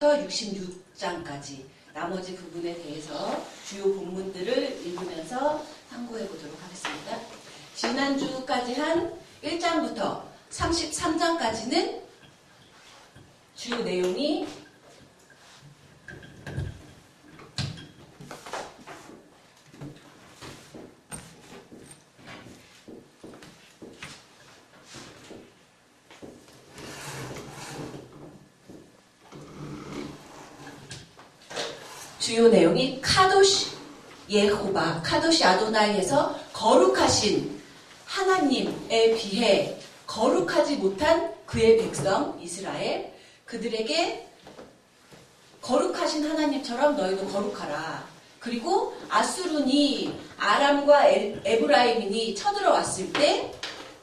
66장까지 나머지 부분에 대해서 주요 본문들을 읽으면서 참고해 보도록 하겠습니다. 지난주까지 한 1장부터 33장까지는 주요 내용이 카도시 예호바, 카도시 아도나이에서 거룩하신 하나님에 비해 거룩하지 못한 그의 백성 이스라엘, 그들에게 거룩하신 하나님처럼 너희도 거룩하라. 그리고 아수르니 아람과 에브라임인이 쳐들어왔을 때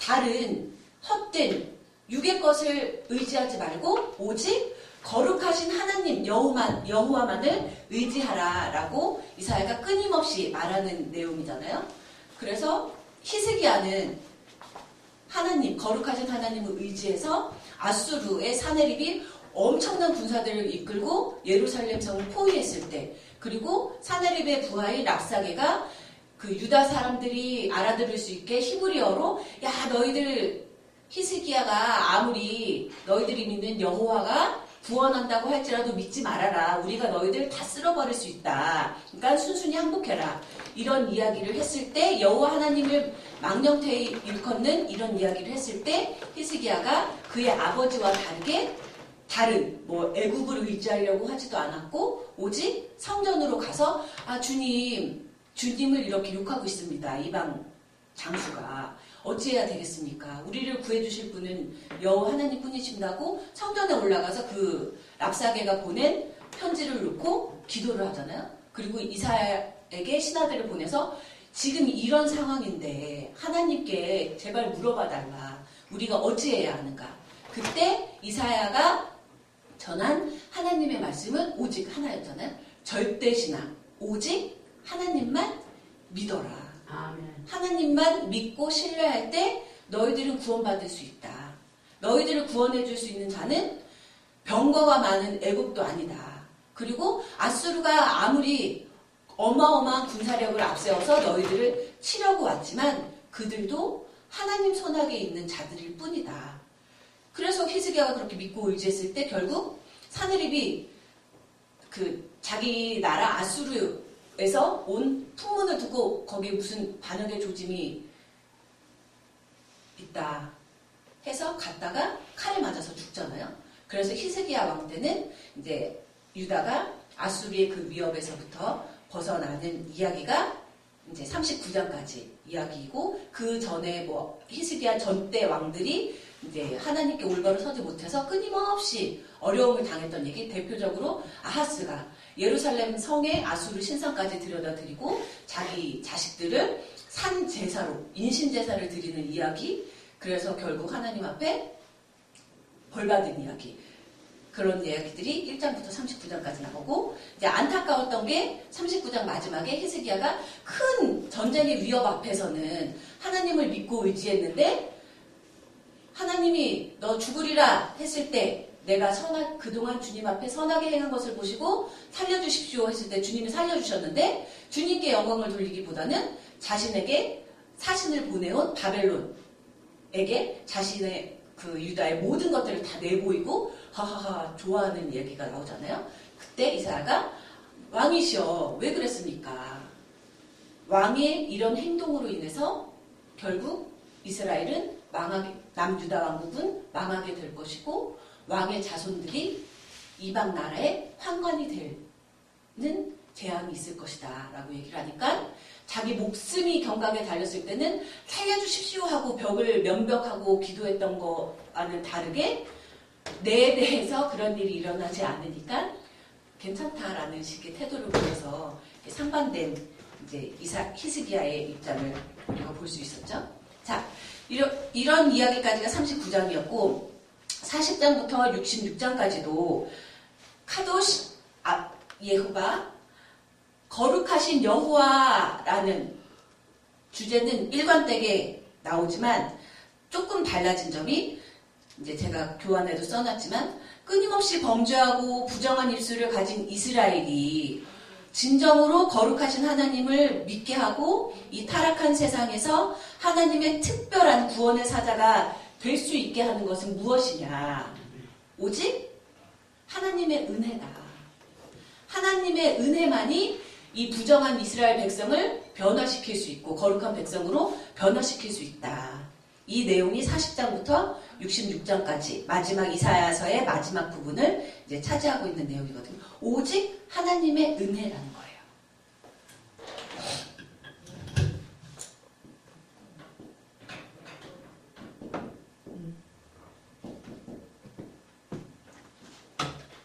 다른 헛된 육의 것을 의지하지 말고 오직 거룩하신 하나님 여호와만을 의지하라라고 이사야가 끊임없이 말하는 내용이잖아요. 그래서 히스기야는 하나님, 거룩하신 하나님을 의지해서 아수르의 사네립이 엄청난 군사들을 이끌고 예루살렘 성을 포위했을 때, 그리고 사네립의 부하인 랍사게가 그 유다 사람들이 알아들을 수 있게 히브리어로 야 너희들 히스기야가 아무리 너희들이 믿는 여호와가 구원한다고 할지라도 믿지 말아라. 우리가 너희들 다 쓸어버릴 수 있다. 그러니까 순순히 항복해라. 이런 이야기를 했을 때 여호와 하나님을 망령되이 일컫는 이런 이야기를 했을 때 히스기야가 그의 아버지와 다르게 다른 애굽을 의지하려고 하지도 않았고 오직 성전으로 가서 주님을 이렇게 욕하고 있습니다. 이방 장수가. 어찌해야 되겠습니까? 우리를 구해주실 분은 여호와 하나님 뿐이신다고 성전에 올라가서 그 랍사게가 보낸 편지를 놓고 기도를 하잖아요. 그리고 이사야에게 신하들을 보내서 지금 이런 상황인데 하나님께 제발 물어봐달라. 우리가 어찌해야 하는가? 그때 이사야가 전한 하나님의 말씀은 오직 하나였잖아요. 절대신앙, 오직 하나님만 믿어라. 아멘. 하나님만 믿고 신뢰할 때 너희들은 구원받을 수 있다. 너희들을 구원해 줄 수 있는 자는 병거가 많은 애국도 아니다. 그리고 아수르가 아무리 어마어마한 군사력을 앞세워서 너희들을 치려고 왔지만 그들도 하나님 손아귀에 있는 자들일 뿐이다. 그래서 히스기야가 그렇게 믿고 의지했을 때 결국 사느립이 자기 나라 아수르에서 온 풍문을 듣고 거기에 무슨 반역의 조짐이 있다 해서 갔다가 칼에 맞아서 죽잖아요. 그래서 히스기야 왕 때는 이제 유다가 아수르의 그 위협에서부터 벗어나는 이야기가 이제 39장까지 이야기이고, 그 전에 히스기야 전때 왕들이 이제 하나님께 올바로 서지 못해서 끊임없이 어려움을 당했던 얘기, 대표적으로 아하스가 예루살렘 성에 아수르 신상까지 들여다드리고 자기 자식들을 산 제사로, 인신 제사를 드리는 이야기, 그래서 결국 하나님 앞에 벌받은 이야기, 그런 이야기들이 1장부터 39장까지 나오고, 이제 안타까웠던 게 39장 마지막에 히스기야가 큰 전쟁의 위협 앞에서는 하나님을 믿고 의지했는데 하나님이 너 죽으리라 했을 때 내가 그동안 주님 앞에 선하게 행한 것을 보시고 살려주십시오 했을 때 주님이 살려주셨는데, 주님께 영광을 돌리기보다는 자신에게 사신을 보내온 바벨론에게 자신의 그 유다의 모든 것들을 다 내보이고 하하하 좋아하는 얘기가 나오잖아요. 그때 이사야가 왕이시여 왜 그랬습니까? 왕의 이런 행동으로 인해서 결국 이스라엘은 남유다 왕국은 망하게 될 것이고 왕의 자손들이 이방 나라의 환관이 되는 재앙이 있을 것이다 라고 얘기를 하니까, 자기 목숨이 경각에 달렸을 때는 살려주십시오 하고 벽을 면벽하고 기도했던 거와는 다르게 내에 대해서 그런 일이 일어나지 않으니까 괜찮다라는 식의 태도를 보여서 상반된 이제 히스기야의 입장을 우리가 볼 수 있었죠. 자, 이런 이야기까지가 39장이었고 40장부터 66장까지도 카도시 예호바, 거룩하신 여호와라는 주제는 일관되게 나오지만 조금 달라진 점이, 이제 제가 교환에도 써놨지만 끊임없이 범죄하고 부정한 입술을 가진 이스라엘이 진정으로 거룩하신 하나님을 믿게 하고 이 타락한 세상에서 하나님의 특별한 구원의 사자가 될 수 있게 하는 것은 무엇이냐? 오직 하나님의 은혜다. 하나님의 은혜만이 이 부정한 이스라엘 백성을 변화시킬 수 있고 거룩한 백성으로 변화시킬 수 있다. 이 내용이 40장부터 66장까지 마지막 이사야서의 마지막 부분을 이제 차지하고 있는 내용이거든요. 오직 하나님의 은혜라는 거예요.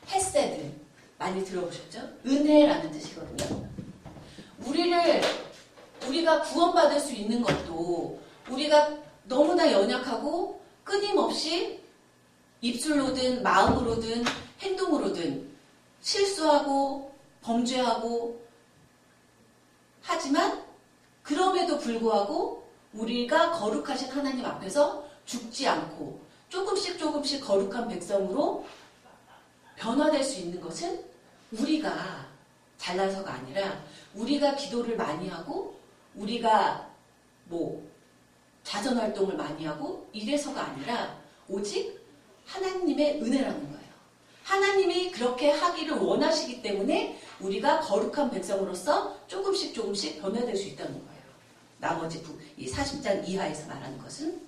헤세드 많이 들어보셨죠? 은혜라는 뜻이거든요. 우리가 구원받을 수 있는 것도 우리가 너무나 연약하고 끊임없이 입술로든 마음으로든 행동으로든 실수하고 범죄하고 하지만 그럼에도 불구하고 우리가 거룩하신 하나님 앞에서 죽지 않고 조금씩 거룩한 백성으로 변화될 수 있는 것은 우리가 잘나서가 아니라 우리가 기도를 많이 하고 우리가 자선활동을 많이 하고 이래서가 아니라 오직 하나님의 은혜라는 거예요. 하나님이 그렇게 하기를 원하시기 때문에 우리가 거룩한 백성으로서 조금씩 변화될 수 있다는 거예요. 나머지 이 40장 이하에서 말하는 것은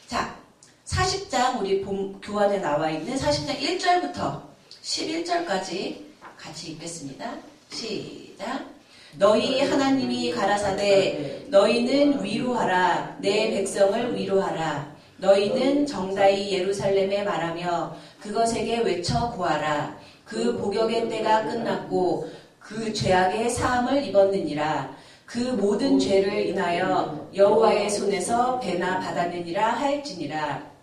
자, 40장 우리 교환에 나와 있는 40장 1절부터 11절까지 같이 읽겠습니다. 시작. 너희 하나님이 가라사대 너희는 위로하라 내 백성을 위로하라 너희는 정다이 예루살렘에 말하며 그것에게 외쳐 구하라 그 복역의 때가 끝났고 그 죄악의 사함을 입었느니라 그 모든 죄를 인하여 여호와의 손에서 배나 받았느니라 할지니라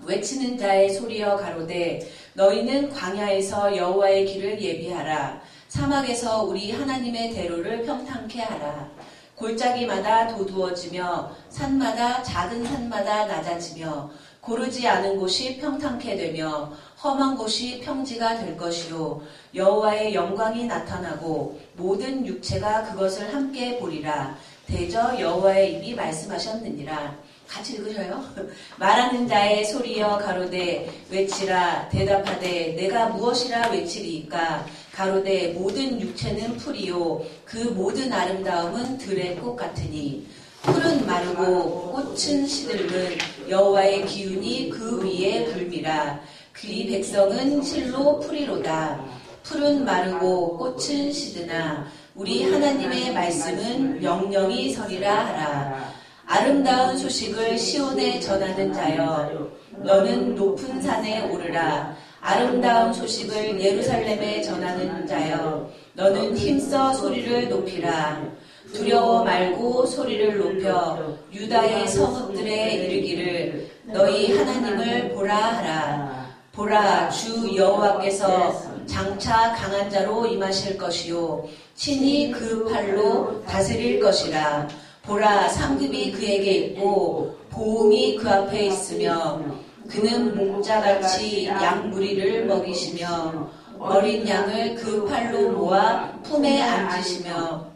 외치는 자의 소리여 가로되 너희는 광야에서 여호와의 길을 예비하라 사막에서 우리 하나님의 대로를 평탄케 하라. 골짜기마다 도두어지며 작은 산마다 낮아지며 고르지 않은 곳이 평탄케 되며 험한 곳이 평지가 될 것이요 여호와의 영광이 나타나고 모든 육체가 그것을 함께 보리라. 대저 여호와의 입이 말씀하셨느니라. 같이 읽으셔요. 말하는 자의 소리여 가로되 외치라 대답하되 내가 무엇이라 외치리이까 가로되 모든 육체는 풀이요 그 모든 아름다움은 들의 꽃 같으니 풀은 마르고 꽃은 시들면 여호와의 기운이 그 위에 불미라 그의 백성은 실로 풀이로다 풀은 마르고 꽃은 시드나 우리 하나님의 말씀은 영영이 서리라 하라 아름다운 소식을 시온에 전하는 자여 너는 높은 산에 오르라 아름다운 소식을 예루살렘에 전하는 자여 너는 힘써 소리를 높이라 두려워 말고 소리를 높여 유다의 성읍들에 이르기를 너희 하나님을 보라 하라 보라 주 여호와께서 장차 강한 자로 임하실 것이요 친히 그 팔로 다스릴 것이라 보라 상급이 그에게 있고 보응이 그 앞에 있으며 그는 목자같이 양 무리를 먹이시며 어린 양을 그 팔로 모아 품에 앉으시며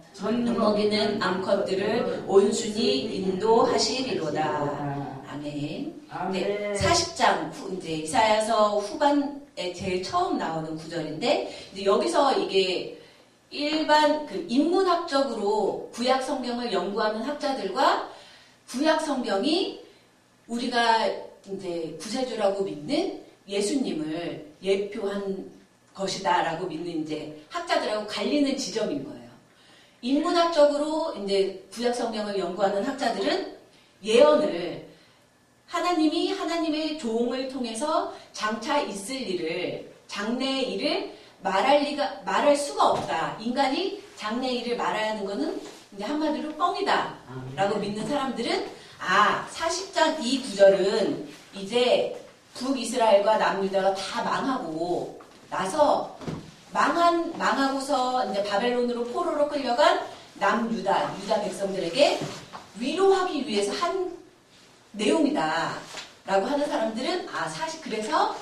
먹이는 암컷들을 온순히 인도하시리로다. 아멘. 네, 40장 이제 이사야서 후반에 제일 처음 나오는 구절인데 이제 여기서 이게 일반 인문학적으로 구약 성경을 연구하는 학자들과 구약 성경이 우리가 이제 구세주라고 믿는 예수님을 예표한 것이다라고 믿는 이제 학자들하고 갈리는 지점인 거예요. 인문학적으로 이제 구약 성경을 연구하는 학자들은 예언을 하나님이 하나님의 종을 통해서 장차 있을 일을 장래의 일을 말할 수가 없다. 인간이 장래의 일을 말해야 하는 것은 이제 한마디로 뻥이다. 라고 믿는 사람들은 40장 이 구절은 이제 북이스라엘과 남유다가 다 망하고 나서 망하고서 이제 바벨론으로 포로로 끌려간 유다 백성들에게 위로하기 위해서 한 내용이다. 라고 하는 사람들은 사실 그래서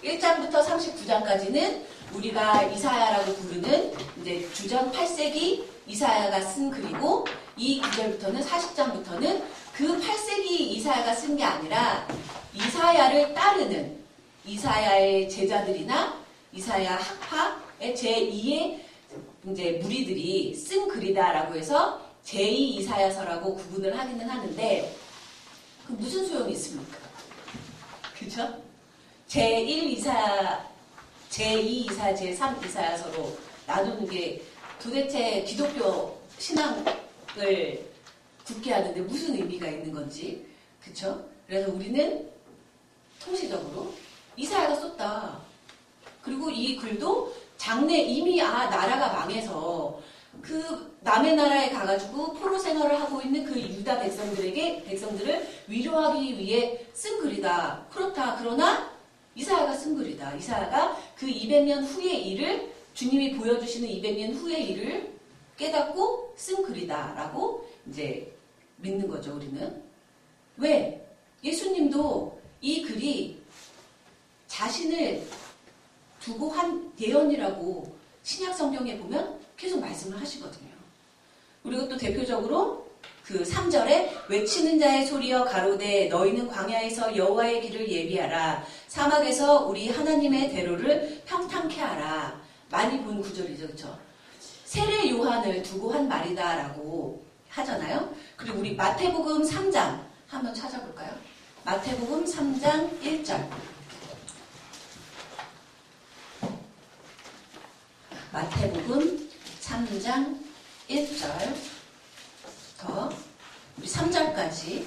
1장부터 39장까지는 우리가 이사야라고 부르는 이제 주전 8세기 이사야가 쓴 글이고, 이 구절부터는 40장부터는 그 8세기 이사야가 쓴 게 아니라 이사야를 따르는 이사야의 제자들이나 이사야 학파의 제2의 이제 무리들이 쓴 글이다라고 해서 제2 이사야서라고 구분을 하기는 하는데, 그 무슨 소용이 있습니까? 그죠? 제1 이사야, 제2 이사야, 제3 이사야서로 나누는 게 도대체 기독교 신앙을 굳게 하는데 무슨 의미가 있는 건지, 그쵸? 그래서 우리는 통시적으로 이사야가 썼다. 그리고 이 글도 장래 이미 나라가 망해서 그 남의 나라에 가가지고 포로 생활을 하고 있는 그 유다 백성들을 위로하기 위해 쓴 글이다. 그렇다. 그러나 이사야가 쓴 글이다. 이사야가 그 200년 후의 일을, 주님이 보여주시는 200년 후의 일을 깨닫고 쓴 글이다라고 이제 믿는 거죠, 우리는. 왜? 예수님도 이 글이 자신을 두고 한 예언이라고 신약 성경에 보면 계속 말씀을 하시거든요. 그리고 또 대표적으로 그 3절에 외치는 자의 소리여 가로되 너희는 광야에서 여호와의 길을 예비하라. 사막에서 우리 하나님의 대로를 평탄케 하라. 많이 본 구절이죠. 그렇죠? 세례 요한을 두고 한 말이다라고 하잖아요. 그리고 우리 마태복음 3장 한번 찾아볼까요? 마태복음 3장 1절. 마태복음 3장 1절 더 우리 3절까지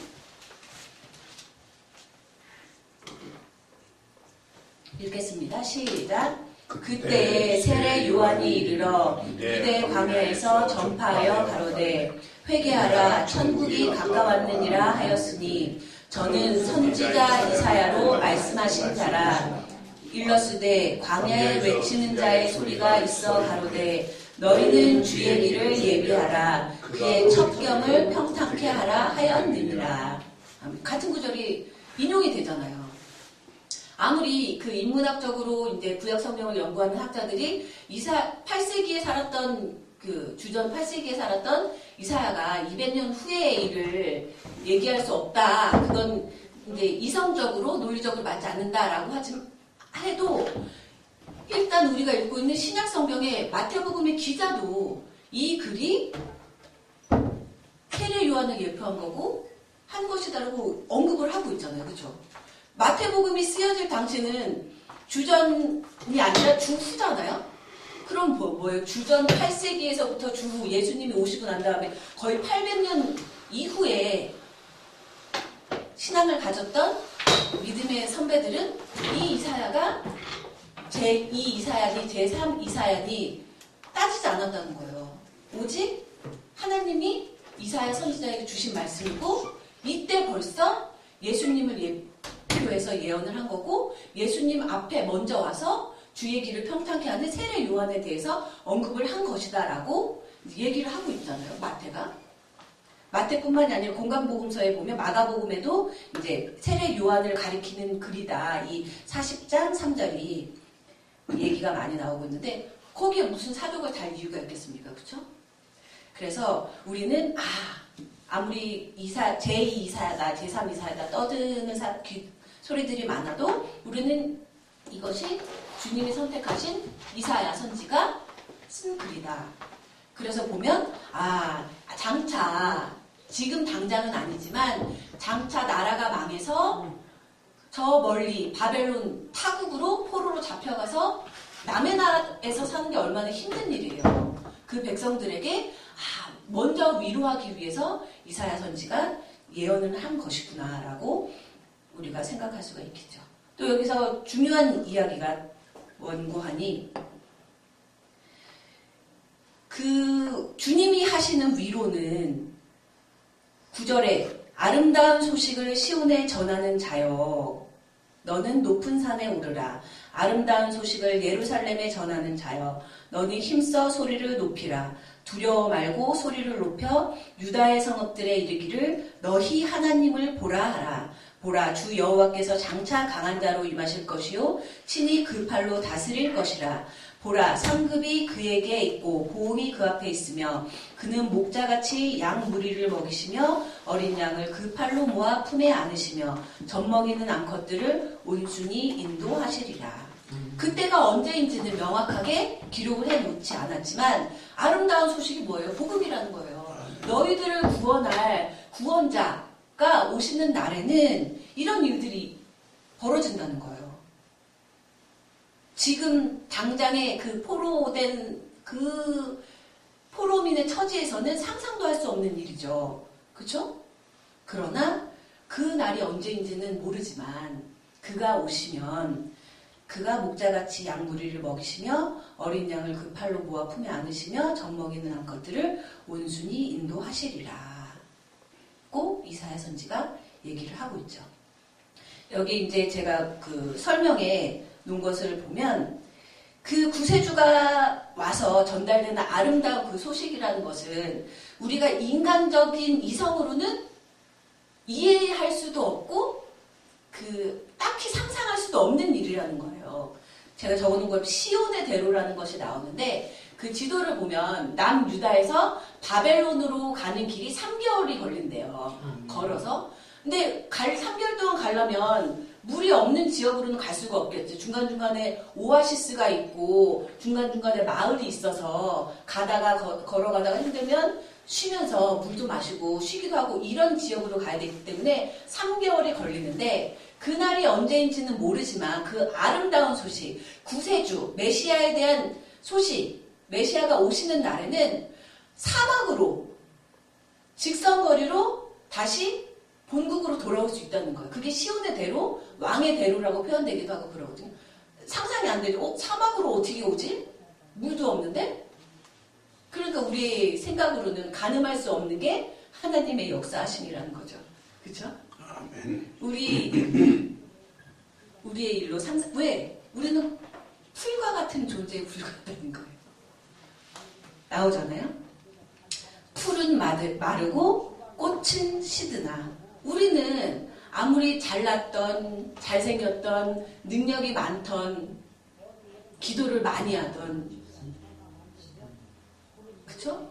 읽겠습니다. 시작. 그때 세례 요한이 이르러 유대 광야에서 전파하여 가로되 회개하라 천국이 가까웠느니라 하였으니 저는 선지자 이사야로 말씀하신 자라. 일러스되 광야에 외치는 자의 소리가 있어 가로되 너희는 주의 길을 예비하라. 그의 첩경을 평탄케 하라 하였느니라. 같은 구절이 인용이 되잖아요. 아무리 그 인문학적으로 이제 구약 성경을 연구하는 학자들이 8세기에 살았던 그 주전 8세기에 살았던 이사야가 200년 후의 일을 얘기할 수 없다. 그건 이제 이성적으로 논리적으로 맞지 않는다라고 해도 일단 우리가 읽고 있는 신약 성경의 마태복음의 기자도 이 글이 세례 요한을 예표한 거고 한 것이다라고 언급을 하고 있잖아요. 그렇죠? 마태복음이 쓰여질 당시는 주전이 아니라 주후잖아요. 그럼 뭐예요? 주전 8세기에서부터 주후 예수님이 오시고 난 다음에 거의 800년 이후에 신앙을 가졌던 믿음의 선배들은 이 이사야가 제2 이사야니 제3 이사야니 따지지 않았다는 거예요. 오직 하나님이 이사야 선지자에게 주신 말씀이고 이때 벌써 예수님을 예표로 해서 예언을 한 거고 예수님 앞에 먼저 와서 주의 길을 평탄케 하는 세례 요한에 대해서 언급을 한 것이다라고 얘기를 하고 있잖아요. 마태가. 마태뿐만이 아니라 공간복음서에 보면 마가복음에도 이제 세례 요한을 가리키는 글이다. 이 40장 3절이 얘기가 많이 나오고 있는데 거기에 무슨 사족을 달 이유가 있겠습니까? 그렇죠? 그래서 우리는 아무리 제2 이사야다, 제3 이사야다 떠드는 소리들이 많아도 우리는 이것이 주님이 선택하신 이사야 선지가 쓴 글이다. 그래서 보면 장차 지금 당장은 아니지만 장차 나라가 망해서 저 멀리 바벨론 타국으로 포로로 잡혀가서 남의 나라에서 사는 게 얼마나 힘든 일이에요. 그 백성들에게 먼저 위로하기 위해서 이사야 선지가 예언을 한 것이구나라고 우리가 생각할 수가 있겠죠. 또 여기서 중요한 이야기가 원고하니 그 주님이 하시는 위로는 9절에 아름다운 소식을 시온에 전하는 자여 너는 높은 산에 오르라. 아름다운 소식을 예루살렘에 전하는 자여 너는 힘써 소리를 높이라. 두려워 말고 소리를 높여 유다의 성읍들에 이르기를 너희 하나님을 보라 하라. 보라 주 여호와께서 장차 강한 자로 임하실 것이요 친히 그 팔로 다스릴 것이라. 보라 상급이 그에게 있고 보험이 그 앞에 있으며 그는 목자같이 양 무리를 먹이시며 어린 양을 그 팔로 모아 품에 안으시며 젖먹이는 암컷들을 온순히 인도하시리라. 그때가 언제인지는 명확하게 기록을 해놓지 않았지만 아름다운 소식이 뭐예요? 복음이라는 거예요. 너희들을 구원할 구원자가 오시는 날에는 이런 일들이 벌어진다는 거예요. 지금 당장의 그 포로된 그 포로민의 처지에서는 상상도 할 수 없는 일이죠. 그렇죠? 그러나 그 날이 언제인지는 모르지만 그가 오시면 그가 목자같이 양 무리를 먹이시며 어린 양을 그 팔로 모아 품에 안으시며 젖먹이는 암컷들을 온순히 인도하시리라. 고 이사야 선지가 얘기를 하고 있죠. 여기 이제 제가 그 설명에 놓은 것을 보면 그 구세주가 와서 전달되는 아름다운 그 소식이라는 것은 우리가 인간적인 이성으로는 이해할 수도 없고 그 딱히 상상할 수도 없는 일이라는 거예요. 제가 적어놓은 건 시온의 대로라는 것이 나오는데 그 지도를 보면 남유다에서 바벨론으로 가는 길이 3개월이 걸린대요. 걸어서. 근데 3개월 동안 가려면 물이 없는 지역으로는 갈 수가 없겠죠. 중간중간에 오아시스가 있고 중간중간에 마을이 있어서 가다가 걸어가다가 힘들면 쉬면서 물도 마시고 쉬기도 하고 이런 지역으로 가야 되기 때문에 3개월이 걸리는데 그날이 언제인지는 모르지만 그 아름다운 소식, 구세주, 메시아에 대한 소식, 메시아가 오시는 날에는 사막으로 직선거리로 다시 본국으로 돌아올 수 있다는 거예요. 그게 시온의 대로, 왕의 대로라고 표현되기도 하고 그러거든요. 상상이 안 되죠. 사막으로 어떻게 오지? 물도 없는데? 그러니까 우리 생각으로는 가늠할 수 없는 게 하나님의 역사하심이라는 거죠. 그렇죠? 아멘. 우리의 일로 왜? 우리는 풀과 같은 존재에 불과하다는 거예요. 나오잖아요. 풀은 마르고 꽃은 시드나 우리는 아무리 잘났던 잘생겼던 능력이 많던 기도를 많이 하던 그쵸?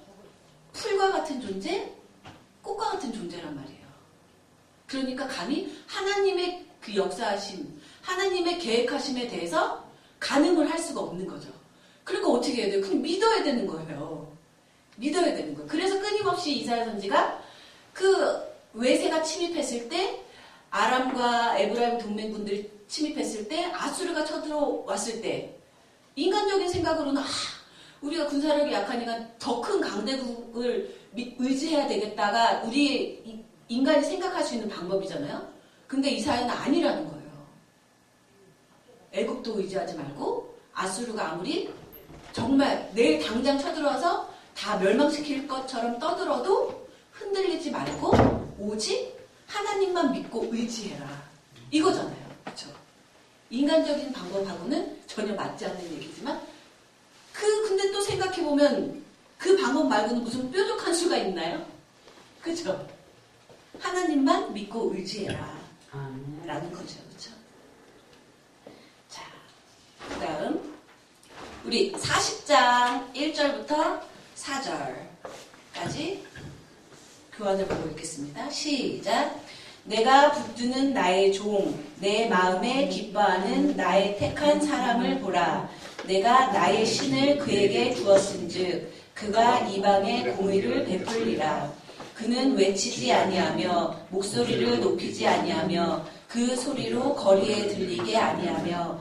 풀과 같은 존재, 꽃과 같은 존재란 말이에요. 그러니까 감히 하나님의 그 역사하심, 하나님의 계획하심에 대해서 가늠을 할 수가 없는 거죠. 그러니까 어떻게 해야 돼요? 그냥 믿어야 되는 거예요. 믿어야 되는 거예요. 그래서 끊임없이 이사야 선지가 그 외세가 침입했을 때 아람과 에브라임 동맹군들이 침입했을 때 아수르가 쳐들어왔을 때 인간적인 생각으로는 우리가 군사력이 약하니까 더 큰 강대국을 의지해야 되겠다가 우리 인간이 생각할 수 있는 방법이잖아요. 근데 이사야는 아니라는 거예요. 애국도 의지하지 말고 아수르가 아무리 정말 내일 당장 쳐들어와서 다 멸망시킬 것처럼 떠들어도 흔들리지 말고 오직 하나님만 믿고 의지해라. 이거잖아요. 그렇죠? 인간적인 방법하고는 전혀 맞지 않는 얘기지만 근데 또 생각해보면 그 방법 말고는 무슨 뾰족한 수가 있나요? 그죠? 하나님만 믿고 의지해라. 라는 거죠. 그죠? 자, 그 다음, 우리 40장 1절부터 4절까지 교환을 보고 읽겠습니다. 시작. 내가 붙드는 나의 종, 내 마음에 기뻐하는 나의 택한 사람을 보라. 내가 나의 신을 그에게 주었은즉 그가 이방에 공의를 베풀리라. 그는 외치지 아니하며 목소리를 높이지 아니하며 그 소리로 거리에 들리게 아니하며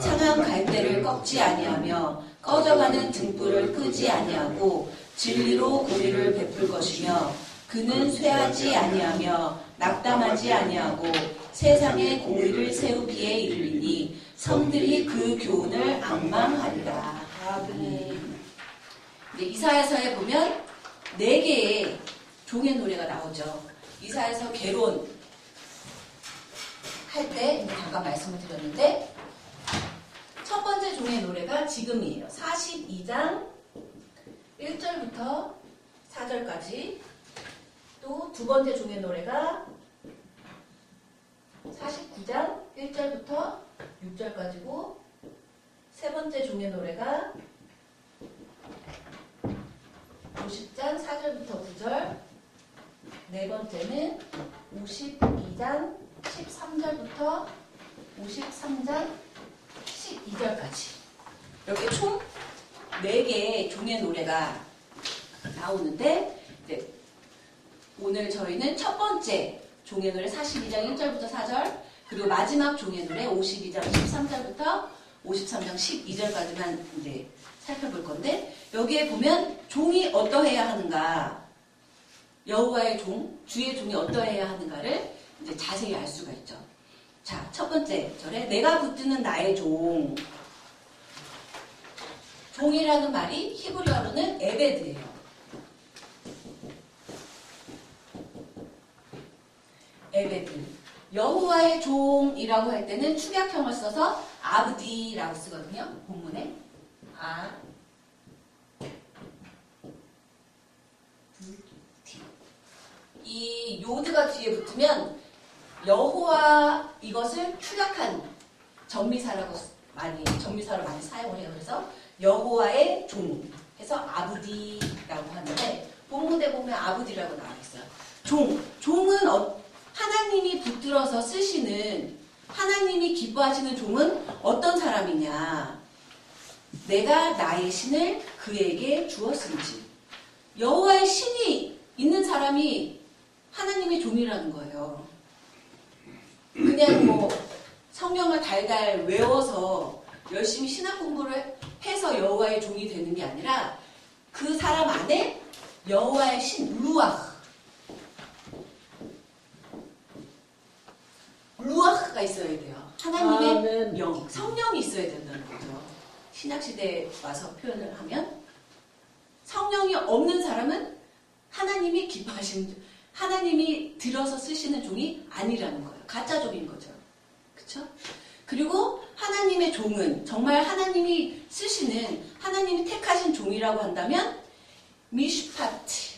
상한 갈대를 꺾지 아니하며 꺼져가는 등불을 끄지 아니하고 진리로 공의를 베풀 것이며 그는 쇠하지 아니하며 낙담하지 아니하고 세상에 공의를 세우기에 이르리니 성들이 그 교훈을 앙망하리라. 아멘. 이사야서에 보면 4개의 종의 노래가 나오죠. 이사야서 개론 할 때 잠깐 말씀을 드렸는데 첫 번째 종의 노래가 지금이에요. 42장 1절부터 4절까지. 또 두 번째 종의 노래가 49장 1절부터 6절까지고 세 번째 종의 노래가 50장 4절부터 9절, 네 번째는 52장 13절부터 53장 12절까지. 이렇게 총 4개의 종의 노래가 나오는데, 이제 오늘 저희는 첫 번째 종의 노래 42장 1절부터 4절, 그리고 마지막 종의 노래 52장 13절부터 53장 12절까지만 이제 살펴볼 건데, 여기에 보면 종이 어떠해야 하는가, 여호와의 종, 주의 종이 어떠해야 하는가를 이제 자세히 알 수가 있죠. 자, 첫 번째 절에 내가 붙드는 나의 종. 종이라는 말이 히브리어로는 에베드예요. 에베드. 여호와의 종이라고 할 때는 축약형을 써서 아브디라고 쓰거든요. 본문에. 이 요드가 뒤에 붙으면 여호와 이것을 축약한 전미사로 많이 사용을 해요. 그래서 여호와의 종 해서 아브디라고 하는데, 본문에 보면 아브디라고 나와 있어요. 종은 하나님이 붙들어서 쓰시는, 하나님이 기뻐하시는 종은 어떤 사람이냐? 내가 나의 신을 그에게 주었은지. 여호와의 신이 있는 사람이 하나님의 종이라는 거예요. 그냥 뭐 성경을 달달 외워서 열심히 신학 공부를 해서 여호와의 종이 되는 게 아니라 그 사람 안에 여호와의 신, 루아흐가 있어야 돼요. 하나님의 영, 성령이 있어야 된다는 거죠. 신약시대에 와서 표현을 하면 성령이 없는 사람은 하나님이 기뻐하시는, 하나님이 들어서 쓰시는 종이 아니라는 거예요. 가짜 종인 거죠. 그쵸? 그리고 하나님의 종은 정말 하나님이 쓰시는, 하나님이 택하신 종이라고 한다면 미슈파트.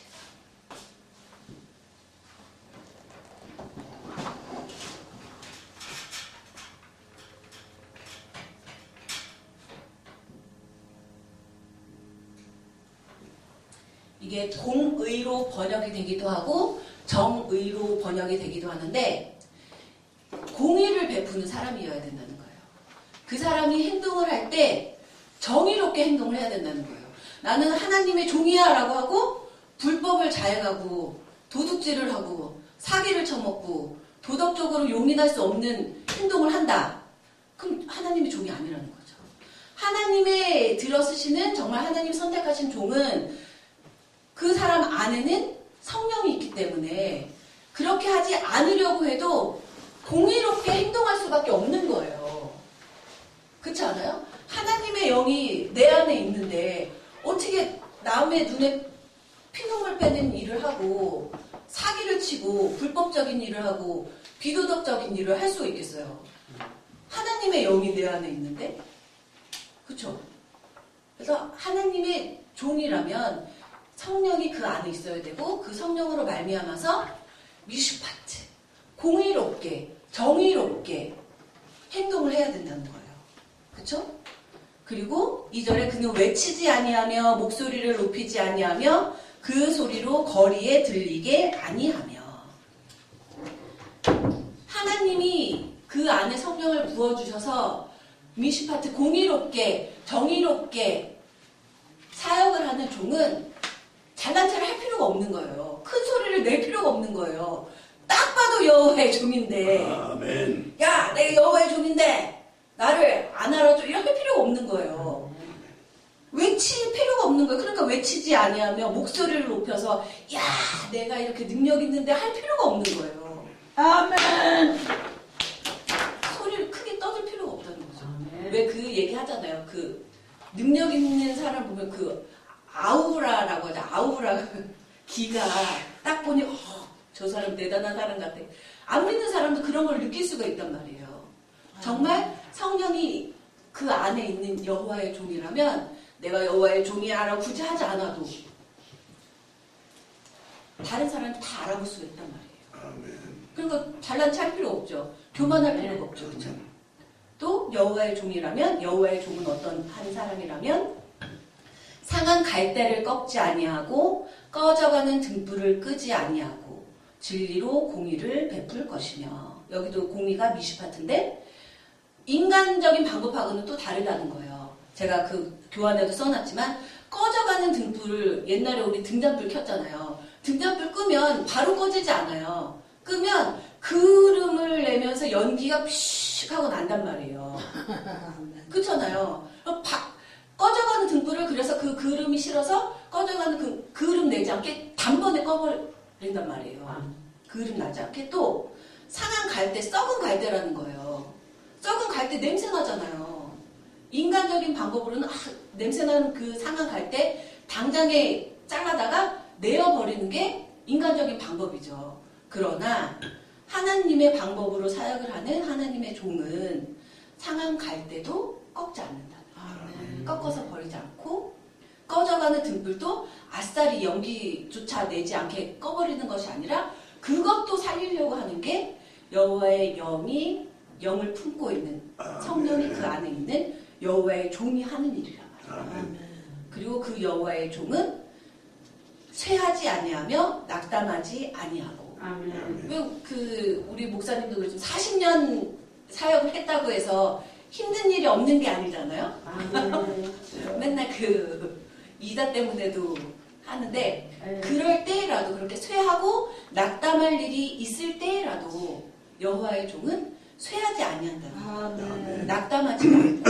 이게 공의로 번역이 되기도 하고 정의로 번역이 되기도 하는데, 공의를 베푸는 사람이어야 된다는 거예요. 그 사람이 행동을 할 때 정의롭게 행동을 해야 된다는 거예요. 나는 하나님의 종이야 라고 하고 불법을 자행하고 도둑질을 하고 사기를 쳐먹고 도덕적으로 용인할 수 없는 행동을 한다. 그럼 하나님의 종이 아니라는 거죠. 하나님의 들어쓰시는, 정말 하나님 선택하신 종은 그 사람 안에는 성령이 있기 때문에 그렇게 하지 않으려고 해도 공의롭게 행동할 수밖에 없는 거예요. 그렇지 않아요? 하나님의 영이 내 안에 있는데 어떻게 남의 눈에 피눈물 빼는 일을 하고 사기를 치고 불법적인 일을 하고 비도덕적인 일을 할 수가 있겠어요? 하나님의 영이 내 안에 있는데? 그렇죠? 그래서 하나님의 종이라면 성령이 그 안에 있어야 되고, 그 성령으로 말미암아서 미슈파트, 공의롭게, 정의롭게 행동을 해야 된다는 거예요. 그렇죠? 그리고 2절에 그는 외치지 아니하며 목소리를 높이지 아니하며 그 소리로 거리에 들리게 아니하며. 하나님이 그 안에 성령을 부어주셔서 미슈파트, 공의롭게, 정의롭게 사역을 하는 종은 잘난 체를 할 필요가 없는 거예요. 큰 소리를 낼 필요가 없는 거예요. 딱 봐도 여호와의 종인데, 아멘. 야, 내가 여호와의 종인데 나를 안 알아줘, 이렇게 필요가 없는 거예요. 외칠 필요가 없는 거예요. 그러니까 외치지 아니하며 목소리를 높여서 야, 내가 이렇게 능력 있는데 할 필요가 없는 거예요. 아멘. 소리를 크게 떠들 필요가 없다는 거죠. 왜 그 얘기 하잖아요. 그 능력 있는 사람 보면 그 아우라라고 하죠. 아우라, 기가 딱 보니 저 사람 대단한 사람 같아. 안 믿는 사람도 그런 걸 느낄 수가 있단 말이에요. 정말 성령이 그 안에 있는 여호와의 종이라면 내가 여호와의 종이야라고 굳이 하지 않아도 다른 사람이 다 알아볼 수가 있단 말이에요. 아멘. 그러니까 잘난 체할 필요 없죠. 교만할 필요가 없죠. 그렇죠? 또 여호와의 종이라면 여호와의 종은 어떤 한 사람이라면 상한 갈대를 꺾지 아니하고 꺼져가는 등불을 끄지 아니하고 진리로 공의를 베풀 것이며 여기도 공의가 미슈파트인데 인간적인 방법하고는 또 다르다는 거예요. 제가 그 교환에도 써놨지만 꺼져가는 등불을 옛날에 우리 등잔불 켰잖아요. 등잔불 끄면 바로 꺼지지 않아요. 끄면 그름을 내면서 연기가 피식 하고 난단 말이에요. 그렇잖아요. 꺼져가는 등불을 그래서 그 그름이 싫어서 꺼져가는 그 그름 내지 않게 단번에 꺼버린단 말이에요. 그름 나지 않게 또 상한 갈대, 썩은 갈대라는 거예요. 썩은 갈대 냄새 나잖아요. 인간적인 방법으로는 냄새나는 그 상한 갈대 당장에 잘라다가 내어버리는 게 인간적인 방법이죠. 그러나 하나님의 방법으로 사역을 하는 하나님의 종은 상한 갈대도 꺾지 않는다. 꺾어서 버리지 않고 꺼져가는 등불도 아싸리 연기조차 내지 않게 꺼버리는 것이 아니라 그것도 살리려고 하는 게 여호와의 영을 품고 있는 성령이 그 안에 있는 여호와의 종이 하는 일이란 말이에요. 그리고 그 여호와의 종은 쇠하지 아니하며 낙담하지 아니하고. 왜 우리 목사님도 그렇지만 40년 사역을 했다고 해서 힘든 일이 없는 게 아니잖아요. 맨날 이다 때문에도 하는데 그럴 때라도 그렇게 쇠하고 낙담할 일이 있을 때라도 여호와의 종은 쇠하지 아니한다. 낙담하지 않고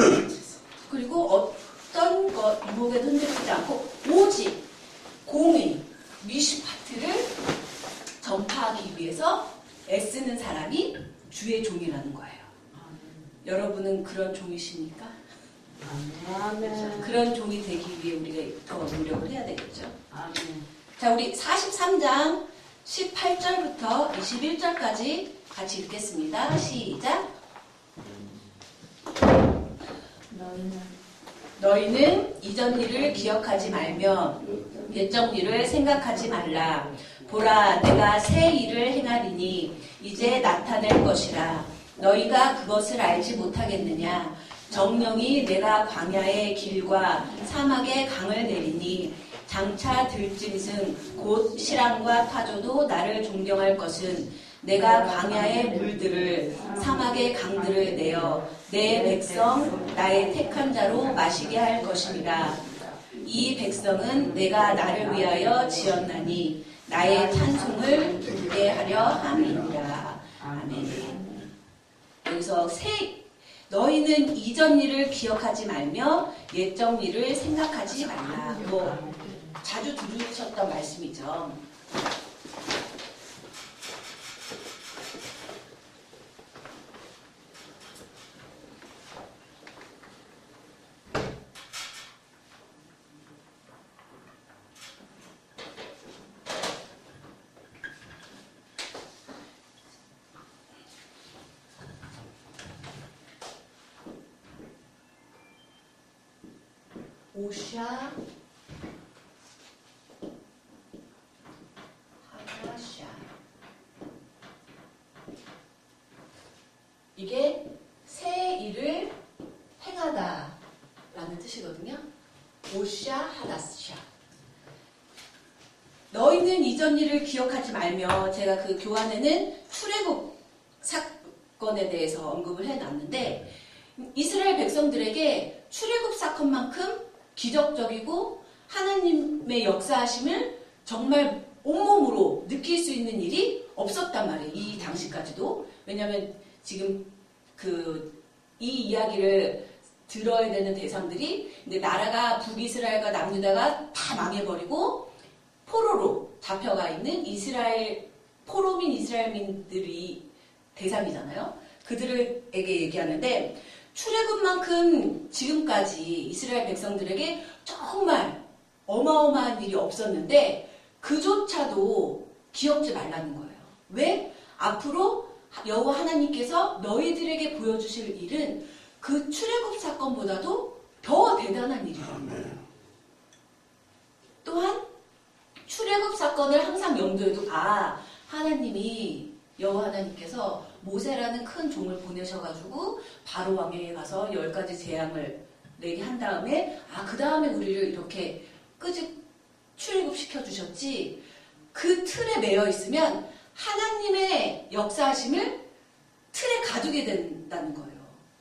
그리고 어떤 것 유혹에도 흔들리지 않고 오직 공의 미슈파트를 전파하기 위해서 애쓰는 사람이 주의 종이라는 거예요. 여러분은 그런 종이십니까? 그런 종이 되기 위해 우리가 더 노력을 해야 되겠죠. 자, 우리 43장 18절부터 21절까지 같이 읽겠습니다. 시작. 너희는 이전 일을 기억하지 말며 옛적 일을 생각하지 말라. 보라, 내가 새 일을 행하리니 이제 나타낼 것이라. 너희가 그것을 알지 못하겠느냐? 정령이 내가 광야의 길과 사막의 강을 내리니 장차 들짐승 곧 시랑과 타조도 나를 존경할 것은 내가 광야의 물들을 사막의 강들을 내어 내 백성 나의 택한 자로 마시게 할 것이니라. 이 백성은 내가 나를 위하여 지었나니 나의 찬송을 듣게 하려 함이니라. 아멘. 여기서 너희는 이전 일을 기억하지 말며 옛적 일을 생각하지 말라. 자주 들으셨던 말씀이죠. 오샤 하샤 이게 새 일을 행하다 라는 뜻이거든요. 오샤 하다샤. 너희는 이전 일을 기억하지 말며 제가 그 교환에는 출애굽 사건에 대해서 언급을 해놨는데 이스라엘 백성들에게 출애굽 사건만큼 기적적이고 하나님의 역사하심을 정말 온몸으로 느낄 수 있는 일이 없었단 말이에요. 이 당시까지도. 왜냐하면 지금 이 이야기를 들어야 되는 대상들이 근데 나라가 북이스라엘과 남유다가 다 망해버리고 포로로 잡혀가 있는 포로민 이스라엘민들이 대상이잖아요. 그들에게 얘기하는데 출애굽만큼 지금까지 이스라엘 백성들에게 정말 어마어마한 일이 없었는데 그조차도 기억지 말라는 거예요. 왜? 앞으로 여호와 하나님께서 너희들에게 보여주실 일은 그 출애굽 사건보다도 더 대단한 일이에요. 또한 출애굽 사건을 항상 염두에 두고 하나님이 여호와 하나님께서 모세라는 큰 종을 보내셔가지고 바로 왕에게 가서 10가지 재앙을 내게 한 다음에 그 다음에 우리를 이렇게 출애굽시켜 주셨지. 그 틀에 매여 있으면 하나님의 역사하심을 틀에 가두게 된다는 거예요.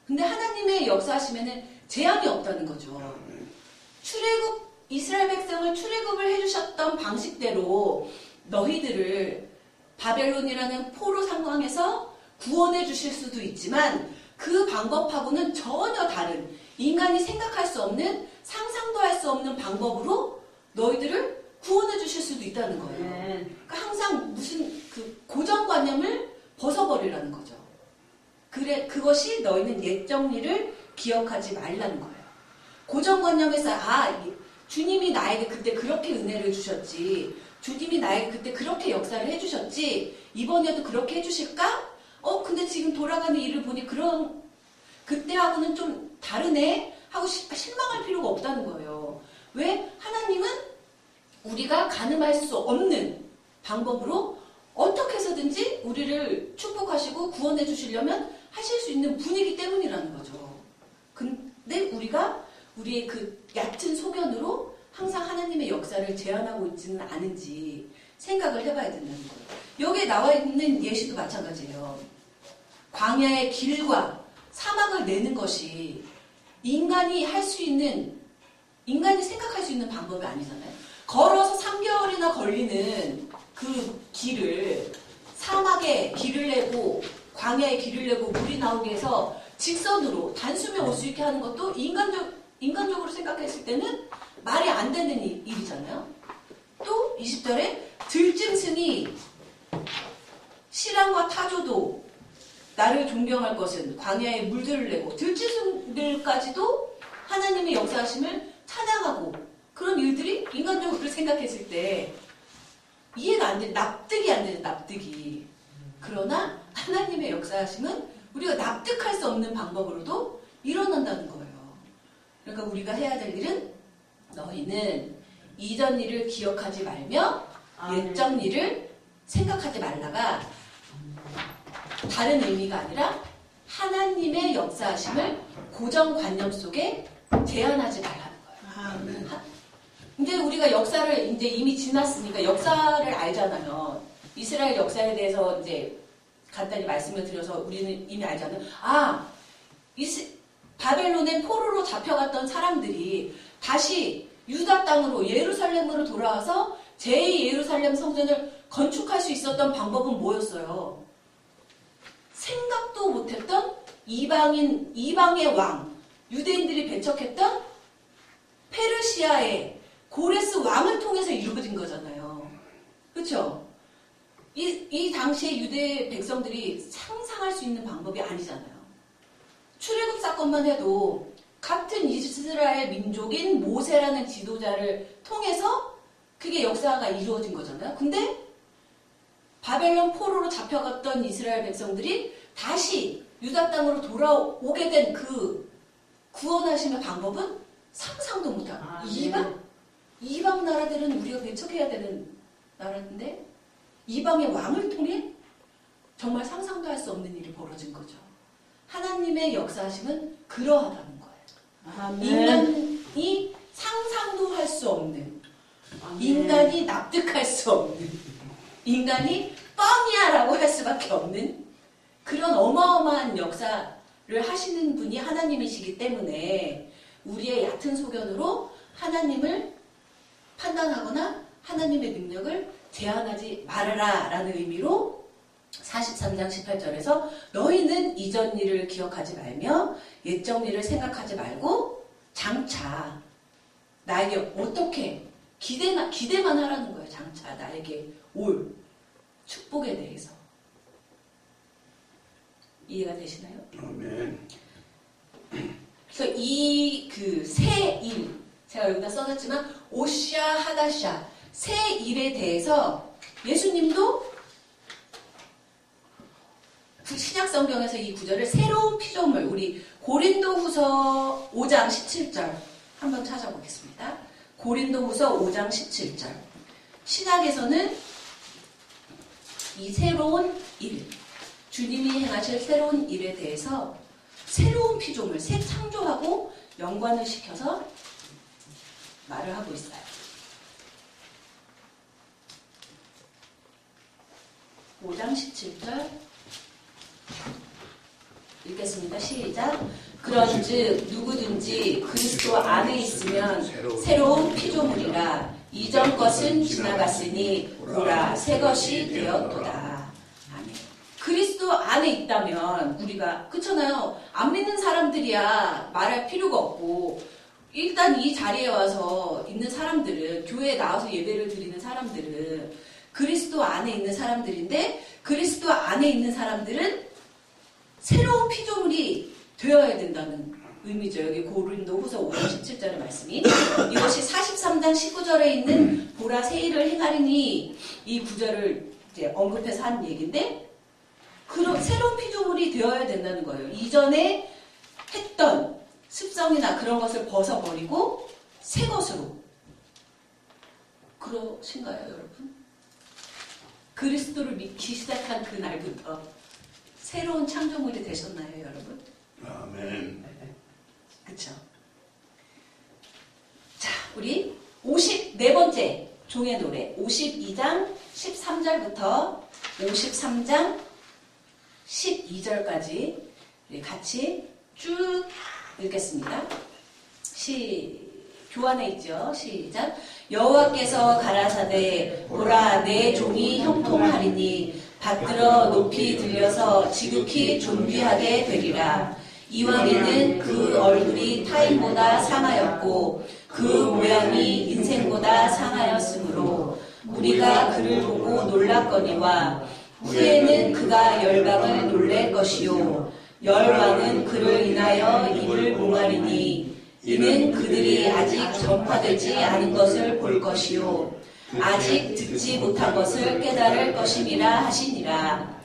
근데 하나님의 역사하심에는 재앙이 없다는 거죠. 이스라엘 백성을 출애굽을 해주셨던 방식대로 너희들을 바벨론이라는 포로 상황에서 구원해 주실 수도 있지만 그 방법하고는 전혀 다른 인간이 생각할 수 없는 상상도 할 수 없는 방법으로 너희들을 구원해 주실 수도 있다는 거예요. 그러니까 항상 무슨 그 고정관념을 벗어버리라는 거죠. 그것이 너희는 옛 정리를 기억하지 말라는 거예요. 고정관념에서 주님이 나에게 그때 그렇게 은혜를 주셨지. 주님이 나에게 그때 그렇게 역사를 해주셨지. 이번에도 그렇게 해주실까? 근데 지금 돌아가는 일을 보니 그때하고는 좀 다르네? 하고 실망할 필요가 없다는 거예요. 왜? 하나님은 우리가 가늠할 수 없는 방법으로 어떻게 해서든지 우리를 축복하시고 구원해 주시려면 하실 수 있는 분이기 때문이라는 거죠. 근데 우리가 우리의 그 얕은 소견으로 항상 하나님의 역사를 제한하고 있지는 않은지 생각을 해봐야 된다는 거예요. 여기에 나와 있는 예시도 마찬가지예요. 광야의 길과 사막을 내는 것이 인간이 생각할 수 있는 방법이 아니잖아요. 걸어서 3개월이나 걸리는 그 길을 사막에 길을 내고 광야에 길을 내고 물이 나오게 해서 직선으로 단숨에 올 수 있게 하는 것도 인간적으로 생각했을 때는 말이 안 되는 일이잖아요. 또 20절에 들짐승이 시랑과 타조도 나를 존경할 것은 광야에 물들을 내고 들짐승들까지도 하나님의 역사하심을 찬양하고 그런 일들이 인간적으로 생각했을 때 이해가 안 돼, 납득이 안 되는 납득이. 그러나 하나님의 역사하심은 우리가 납득할 수 없는 방법으로도 일어난다는 거예요. 그러니까 우리가 해야 될 일은 너희는 이전 일을 기억하지 말며 옛전 일을 생각하지 말라가 다른 의미가 아니라 하나님의 역사하심을 고정관념 속에 제한하지 말라는 거예요. 근데 우리가 역사를 이제 이미 지났으니까 역사를 알잖아요. 이스라엘 역사에 대해서 이제 간단히 말씀을 드려서 우리는 이미 알잖아요. 바벨론의 포로로 잡혀갔던 사람들이 다시 유다 땅으로 예루살렘으로 돌아와서 제2예루살렘 성전을 건축할 수 있었던 방법은 뭐였어요? 생각도 못했던 이방의 왕, 유대인들이 배척했던 페르시아의 고레스 왕을 통해서 이루어진 거잖아요. 그렇죠? 이 당시에 유대 백성들이 상상할 수 있는 방법이 아니잖아요. 출애굽 사건만 해도 같은 이스라엘 민족인 모세라는 지도자를 통해서 그게 역사가 이루어진 거잖아요. 근데 바벨론 포로로 잡혀갔던 이스라엘 백성들이 다시 유다 땅으로 돌아오게 된 그 구원하심의 방법은 상상도 못하고 이방 나라들은 우리가 배척해야 되는 나라인데 이방의 왕을 통해 정말 상상도 할 수 없는 일이 벌어진 거죠. 하나님의 역사하심은 그러하다는 거예요. 인간이 상상도 할 수 없는, 인간이 납득할 수 없는, 인간이 뻥이야 라고 할 수밖에 없는 그런 어마어마한 역사를 하시는 분이 하나님이시기 때문에 우리의 얕은 소견으로 하나님을 판단하거나 하나님의 능력을 제한하지 말아라 라는 의미로 43장 18절에서 너희는 이전 일을 기억하지 말며 옛적 일을 생각하지 말고 장차 나에게 어떻게 기대만 하라는 거예요. 장차 나에게 올 축복에 대해서. 이해가 되시나요? 아멘. 그래서 이 그 새 일, 제가 여기다 써놨지만 오샤 하다샤 새 일에 대해서 예수님도 그 신약 성경에서 이 구절을 새로운 피조물, 우리 고린도후서 5장 17절 한번 찾아보겠습니다. 고린도후서 5장 17절. 신약에서는 이 새로운 일, 주님이 행하실 새로운 일에 대해서 새로운 피조물, 새 창조하고 연관을 시켜서 말을 하고 있어요. 5장 17절 읽겠습니다. 시작. 그런즉 누구든지 그리스도 안에 있으면 새로운 피조물이라. 이전 것은 지나갔으니 보라 새 것이 되었도다. 아멘. 그리스도 안에 있다면 우리가 그렇잖아요. 안 믿는 사람들이야 말할 필요가 없고, 일단 이 자리에 와서 있는 사람들은, 교회에 나와서 예배를 드리는 사람들은 그리스도 안에 있는 사람들인데, 그리스도 안에 있는 사람들은 새로운 피조물이 되어야 된다는 의미죠. 여기 고린도후서 5장 17절의 말씀이, 이것이 43장 19절에 있는 보라 새 일을 행하리니, 이 구절을 이제 언급해서 하는 얘기인데, 그런 새로운 피조물이 되어야 된다는 거예요. 이전에 했던 습성이나 그런 것을 벗어버리고 새 것으로. 그러신가요, 여러분? 그리스도를 믿기 시작한 그날부터 새로운 창조물이 되셨나요, 여러분? 아멘. 그쵸? 자, 우리 54번째 종의 노래 52장 13절부터 53장 12절까지 같이 쭉 읽겠습니다. 교환에 있죠. 시작. 여호와께서 가라사대 보라 내 종이 형통하리니 받들어 높이 들려서 지극히 존귀하게 되리라. 이왕에는 그 얼굴이 타인보다 상하였고 그 모양이 인생보다 상하였으므로 우리가 그를 보고 놀랐거니와 후에는 그가 열방을 놀랄 것이요 열왕은 그를 인하여 입을 봉하리니 이는 그들이 아직 전파되지 않은 것을 볼 것이요 아직 듣지 못한 것을 깨달을 것임이라 하시니라.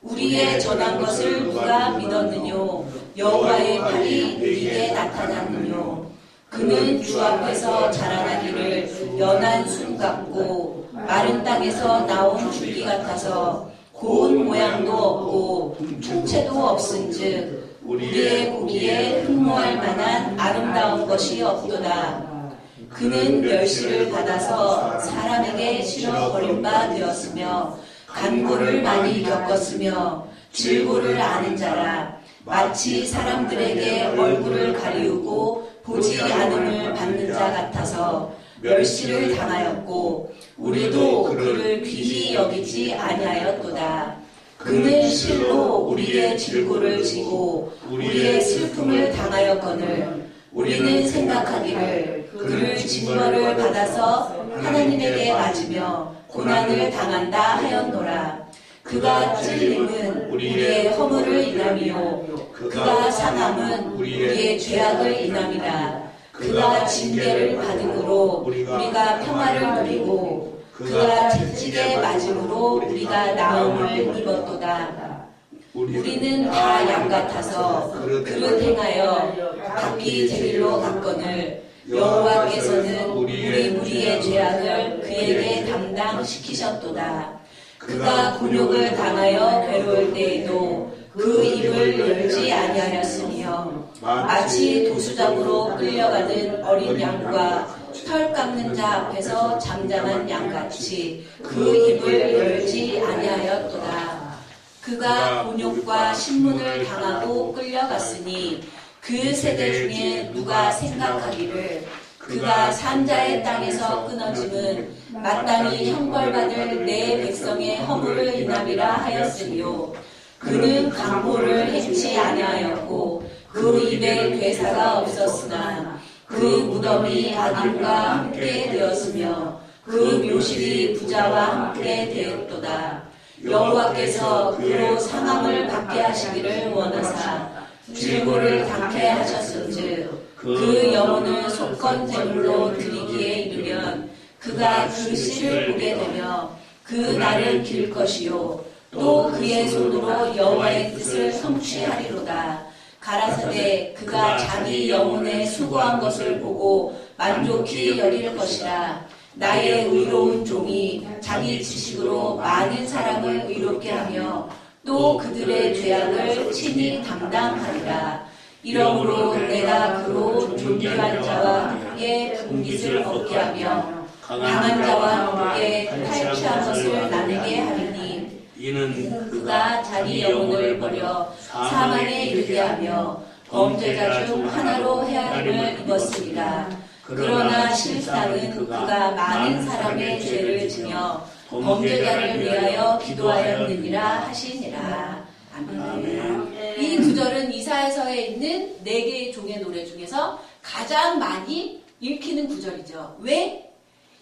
우리의 전한 것을 누가 믿었느뇨? 여호와의 팔이 네게 나타났느뇨? 그는 주 앞에서 자라나기를 연한 순 같고 마른 땅에서 나온 줄기 같아서 고운 모양도 없고 총체도 없은즉 우리의 보기에 흠모할 만한 아름다운 것이 없도다. 그는 멸시를 받아서 사람에게 실어 버린 바 되었으며 간고를 많이 겪었으며 질고를 아는 자라. 마치 사람들에게 얼굴을 가리우고 보지 않음을 받는 자 같아서 멸시를 당하였고 우리도 그를 귀히 여기지 아니하였도다. 그는 실로 우리의 질고를 지고 우리의 슬픔을 당하였거늘 우리는 생각하기를 그를 징벌을 받아서 하나님에게 맞으며 고난을 당한다 하였노라. 그가 찔림은 우리의 허물을 인함이요 그가 상함은 우리의 죄악을 인함이라. 그가 징계를 받음으로 우리가 평화를 누리고 그가 채찍에 맞음으로 우리가 나음을 입었도다. 우리는 다 양 같아서 그릇 행하여 각기 제 길로 갔거늘 여호와께서는 우리 무리의 죄악을 그에게 담당시키셨도다. 그가 곤욕을 당하여 괴로울 때에도 그 입을 열지 아니하였으며 마치 도수장으로 끌려가는 어린 양과 털 깎는 자 앞에서 잠잠한 양같이 그 입을 열지 아니하였도다. 그가 곤욕과 신문을 당하고 끌려갔으니 그 세대 중에 누가 생각하기를 그가 산자의 땅에서 끊어짐은 마땅히 형벌받을 내 백성의 허물을 인함이라 하였으리요. 그는 강포를 행치 아니하였고 그 입에 괴사가 없었으나 그 무덤이 악인과 함께 되었으며 그 묘실이 부자와 함께 되었도다. 여호와께서 그로 상함을 받게 하시기를 원하사 질고를 당케 하셨은즉 그 영혼을 속건 제물로 드리기에 이르면 그가 그 씨를 보게 되며 그 날을 길 것이요 또 그의 손으로 여호와의 뜻을 성취하리로다. 가라사대 그가 자기 영혼의 수고한 것을 보고 만족히 여길 것이라. 나의 의로운 종이 자기 지식으로 많은 사람을 의롭게 하며 또 그들의 죄악을 친히 담당하리라. 이러므로 내가 그로 존귀한 자와 함께 분깃을 얻게 하며 강한 자와 함께 탈취한 것을 나누게 하리니 이는 그가 자기 영혼을 버려 사망에 이르게 하며 범죄자 중 하나로 헤아림을 입었으리라. 그러나 실상은 그가 많은 사람의 죄를 지며 범죄자를 위하여 기도하였느니라 하시니라. 아멘. 이 구절은 이사야서에 있는 4개의 종의 노래 중에서 가장 많이 읽히는 구절이죠. 왜?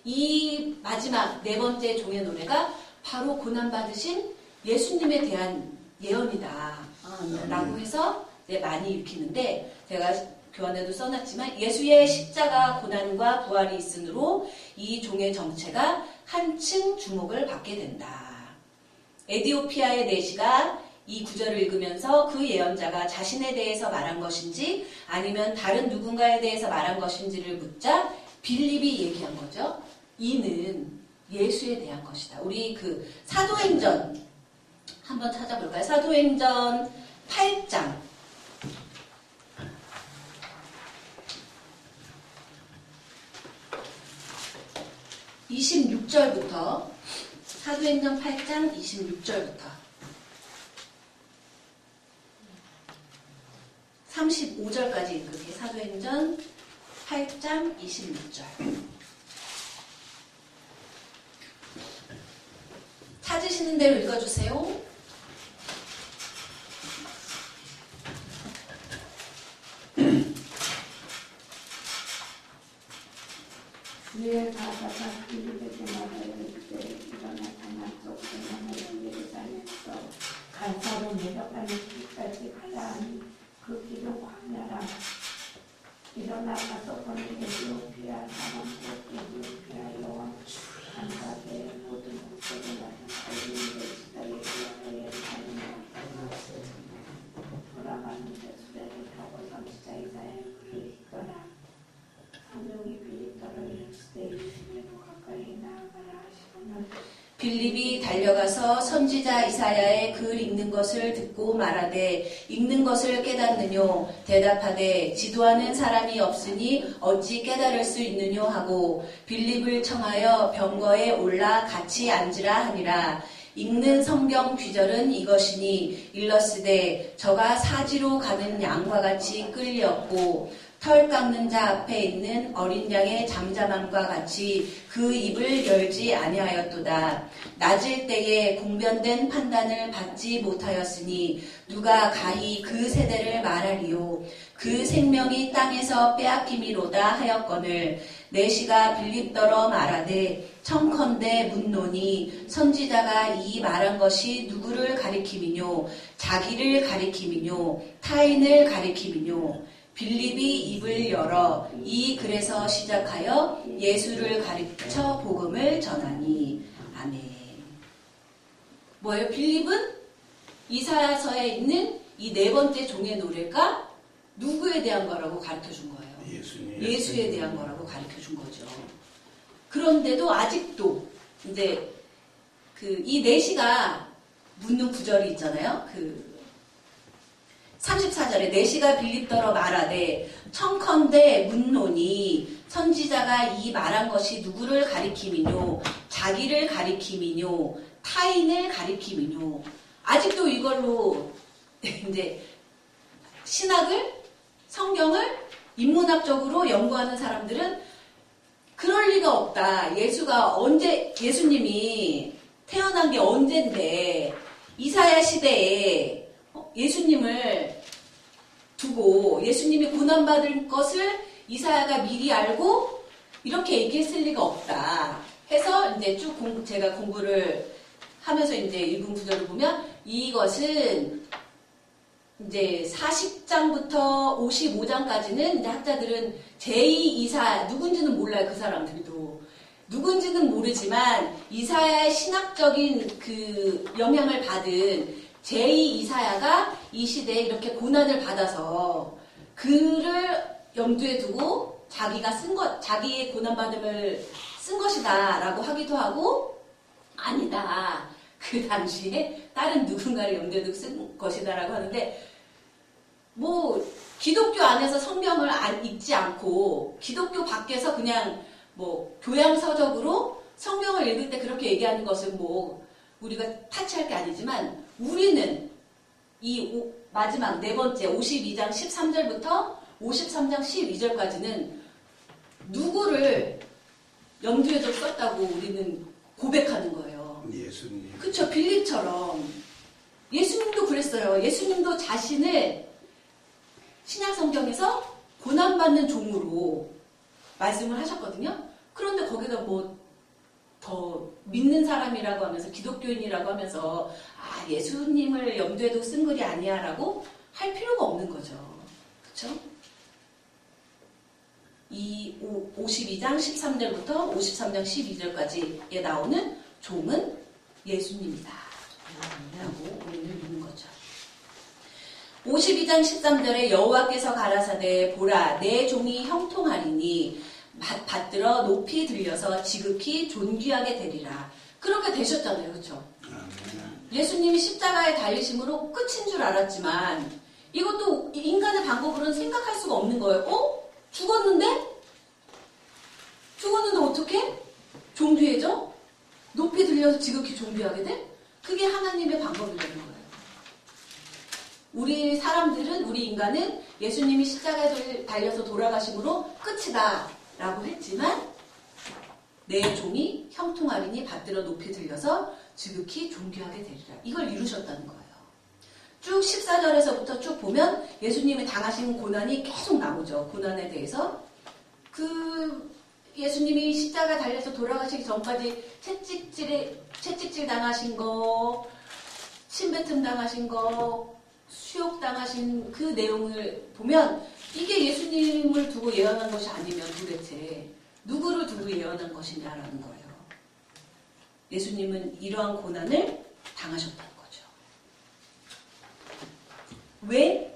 이 마지막 4번째 종의 노래가 바로 고난받으신 예수님에 대한 예언이다 라고 해서 많이 읽히는데, 제가 교환에도 써놨지만 예수의 십자가 고난과 부활이 있으므로 이 종의 정체가 한층 주목을 받게 된다. 에디오피아의 내시가 이 구절을 읽으면서 그 예언자가 자신에 대해서 말한 것인지 아니면 다른 누군가에 대해서 말한 것인지를 묻자 빌립이 얘기한 거죠. 이는 예수에 대한 것이다. 우리 그 사도행전 한번 찾아볼까요? 사도행전 8장 26절부터, 사도행전 8장 26절부터 35절까지 읽을게. 사도행전 8장 26절. 찾으시는 대로 읽어주세요. 주의 가사가 빌립에게 말하여 그때 일어나 다마스코 전함을 예루살렘에서 갈사로 내려가는 길까지 가야 하니 그 길은 광야라. 일어나 가서 보는 에티오피아 사람과 에티오피아 여왕 한가게 모든 목소리 나는 갈릴리에 시달리게 하여 예루살렘에 돌아가는데 수레를 타고 선지자 이사야의 글을 읽거라. 성령이 빌립더러 이르시되 이시내로 가까이 나아가라 하시거늘 빌립이 달려가서 선지자 이사야의 글 읽는 것을 듣고 말하되 읽는 것을 깨닫느뇨? 대답하되 지도하는 사람이 없으니 어찌 깨달을 수 있느뇨? 하고 빌립을 청하여 병거에 올라 같이 앉으라 하니라. 읽는 성경 귀절은 이것이니 일러스되 저가 사지로 가는 양과 같이 끌렸고 털 깎는 자 앞에 있는 어린 양의 잠잠함과 같이 그 입을 열지 아니하였도다. 낮을 때에 공변된 판단을 받지 못하였으니 누가 가히 그 세대를 말하리요. 그 생명이 땅에서 빼앗김이로다 하였거늘 내시가 빌립더러 말하되 청컨대 묻노니 선지자가 이 말한 것이 누구를 가리킴이뇨? 자기를 가리킴이뇨? 타인을 가리킴이뇨? 빌립이 입을 열어 이 글에서 시작하여 예수를 가르쳐 복음을 전하니. 아멘. 뭐예요? 빌립은 이사야서에 있는 이 4번째 종의 노래가 누구에 대한 거라고 가르쳐 준 거예요? 예수에 대한 거라고 가르쳐 준 거죠. 그런데도 아직도 이제 이 내시가 묻는 구절이 있잖아요. 34절에 내시가 빌립더러 말하되 청컨대 묻노니 선지자가 이 말한 것이 누구를 가리킴이뇨? 자기를 가리킴이뇨? 타인을 가리킴이뇨? 아직도 이걸로 이제 신학을, 성경을 인문학적으로 연구하는 사람들은 그럴 리가 없다. 예수님이 태어난 게 언젠데 이사야 시대에 예수님을 두고 예수님이 고난받을 것을 이사야가 미리 알고 이렇게 얘기했을 리가 없다 해서 이제 쭉 제가 공부를 하면서 이제 읽은 구절을 보면 이것은 이제 40장부터 55장까지는 이제 학자들은 제2이사 누군지는 몰라요. 그 사람들도 누군지는 모르지만 이사야의 신학적인 그 영향을 받은 제2이사야가 이 시대에 이렇게 고난을 받아서 그를 염두에 두고 자기가 자기의 고난받음을 쓴 것이다 라고 하기도 하고, 아니다, 그 당시에 다른 누군가를 염두에 두고 쓴 것이다라고 하는데, 뭐 기독교 안에서 성경을 읽지 않고 기독교 밖에서 그냥 뭐 교양서적으로 성경을 읽을 때 그렇게 얘기하는 것은 뭐 우리가 타치할 게 아니지만, 우리는 이 마지막 네 번째 52장 13절부터 53장 12절까지는 누구를 염두에 두고 썼다고 우리는 고백하는 거예요. 예수님. 그쵸, 빌립처럼. 예수님도 그랬어요. 예수님도 자신을 신약 성경에서 고난받는 종으로 말씀을 하셨거든요. 그런데 거기다 뭐 더 믿는 사람이라고 하면서, 기독교인이라고 하면서 예수님을 염두에 두고 쓴 글이 아니야 라고 할 필요가 없는 거죠. 그쵸? 이 52장 13절부터 53장 12절까지에 나오는 종은 예수님이다 라고 우리는 믿는 거죠. 52장 13절에 여호와께서 가라사대 보라 내 종이 형통하리니 받들어 높이 들려서 지극히 존귀하게 되리라. 그렇게 되셨잖아요. 그렇죠? 예수님이 십자가에 달리심으로 끝인 줄 알았지만 이것도 인간의 방법으로는 생각할 수가 없는 거예요. 죽었는데? 죽었는데 어떻게? 존귀해져? 높이 들려서 지극히 존귀하게 돼? 그게 하나님의 방법이라는 거예요. 우리 사람들은, 우리 인간은 예수님이 십자가에 달려서 돌아가심으로 끝이다 라고 했지만, 내 종이 형통하리니 받들어 높이 들려서 지극히 존귀하게 되리라. 이걸 이루셨다는 거예요. 쭉 14절에서부터 쭉 보면 예수님이 당하신 고난이 계속 나오죠. 고난에 대해서. 예수님이 십자가 달려서 돌아가시기 전까지 채찍질 당하신 거, 침뱉음 당하신 거, 수욕 당하신 그 내용을 보면 이게 예수님을 두고 예언한 것이 아니면 도대체 누구를 두고 예언한 것이냐라는 거예요. 예수님은 이러한 고난을 당하셨다는 거죠. 왜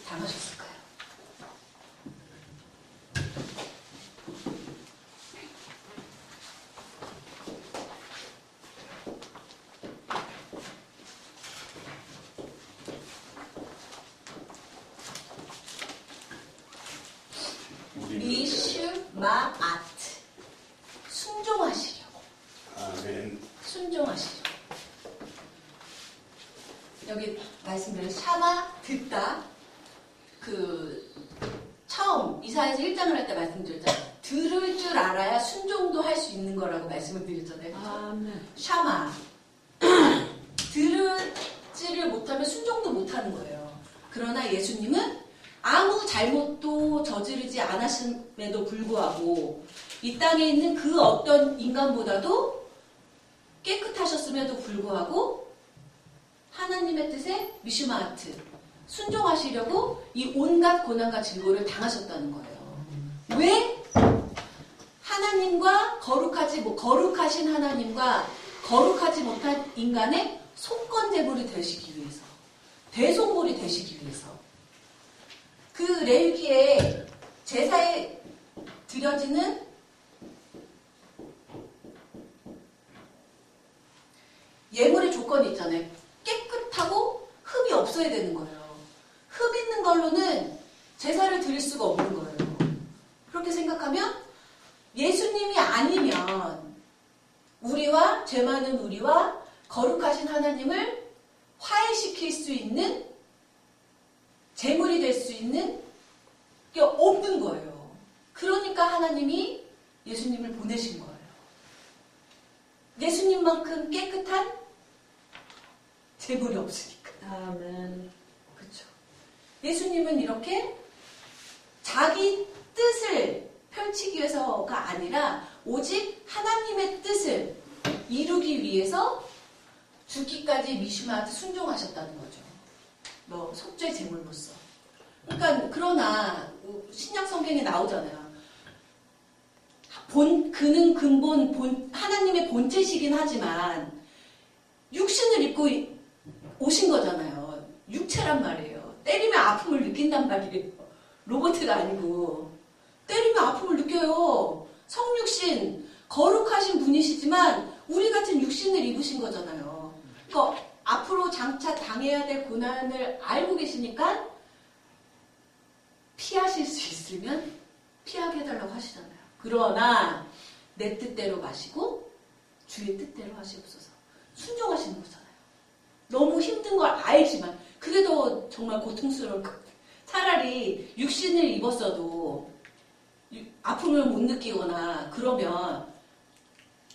당하셨을까요? 리슈마아트. 순종하시려고. 아멘. 순종하시려고. 여기 말씀드린 샤마, 듣다. 처음 이사야서 1장을 할 때 말씀드렸잖아요. 들을 줄 알아야 순종도 할 수 있는 거라고 말씀을 드렸잖아요. 그렇죠? 샤마. 들지를 못하면 순종도 못하는 거예요. 그러나 예수님은 아무 잘못도 저지르지 않으심에도 불구하고 이 땅에 있는 그 어떤 인간보다도 깨끗하셨음에도 불구하고 하나님의 뜻에 미슈마아트 순종하시려고 이 온갖 고난과 질고를 당하셨다는 거예요. 왜? 하나님과 거룩하신 하나님과 거룩하지 못한 인간의 속건제물이 되시기 위해서, 대속물이 되시기 위해서. 그 레위기에 제사에 드려지는 예물의 조건이 있잖아요. 깨끗하고 흠이 없어야 되는 거예요. 흠 있는 걸로는 제사를 드릴 수가 없는 거예요. 그렇게 생각하면 예수님이 아니면 우리와, 죄 많은 우리와 거룩하신 하나님을 화해시킬 수 있는, 제물이 될 수 있는 게 없는 거예요. 그러니까 하나님이 예수님을 보내신 거예요. 예수님만큼 깨끗한 제물이 없으니까. 아멘. 그렇죠. 예수님은 이렇게 자기 뜻을 펼치기 위해서가 아니라 오직 하나님의 뜻을 이루기 위해서 죽기까지 미슈마한테 순종하셨다는 거죠. 속죄 제물로서. 그러니까 그러나 신약 성경에 나오잖아요. 그는 근본 하나님의 본체시긴 하지만 육신을 입고 오신 거잖아요. 육체란 말이에요. 때리면 아픔을 느낀단 말이에요. 로봇가 아니고. 때리면 아픔을 느껴요. 성육신, 거룩하신 분이시지만 우리 같은 육신을 입으신 거잖아요. 그러니까 앞으로 장차 당해야 될 고난을 알고 계시니까 피하실 수 있으면 피하게 해달라고 하시잖아요. 그러나 내 뜻대로 마시고 주의 뜻대로 하시옵소서. 순종하시는 거잖아요. 너무 힘든 걸 알지만 그게 더 정말 고통스러울 것 같아요. 차라리 육신을 입었어도 아픔을 못 느끼거나 그러면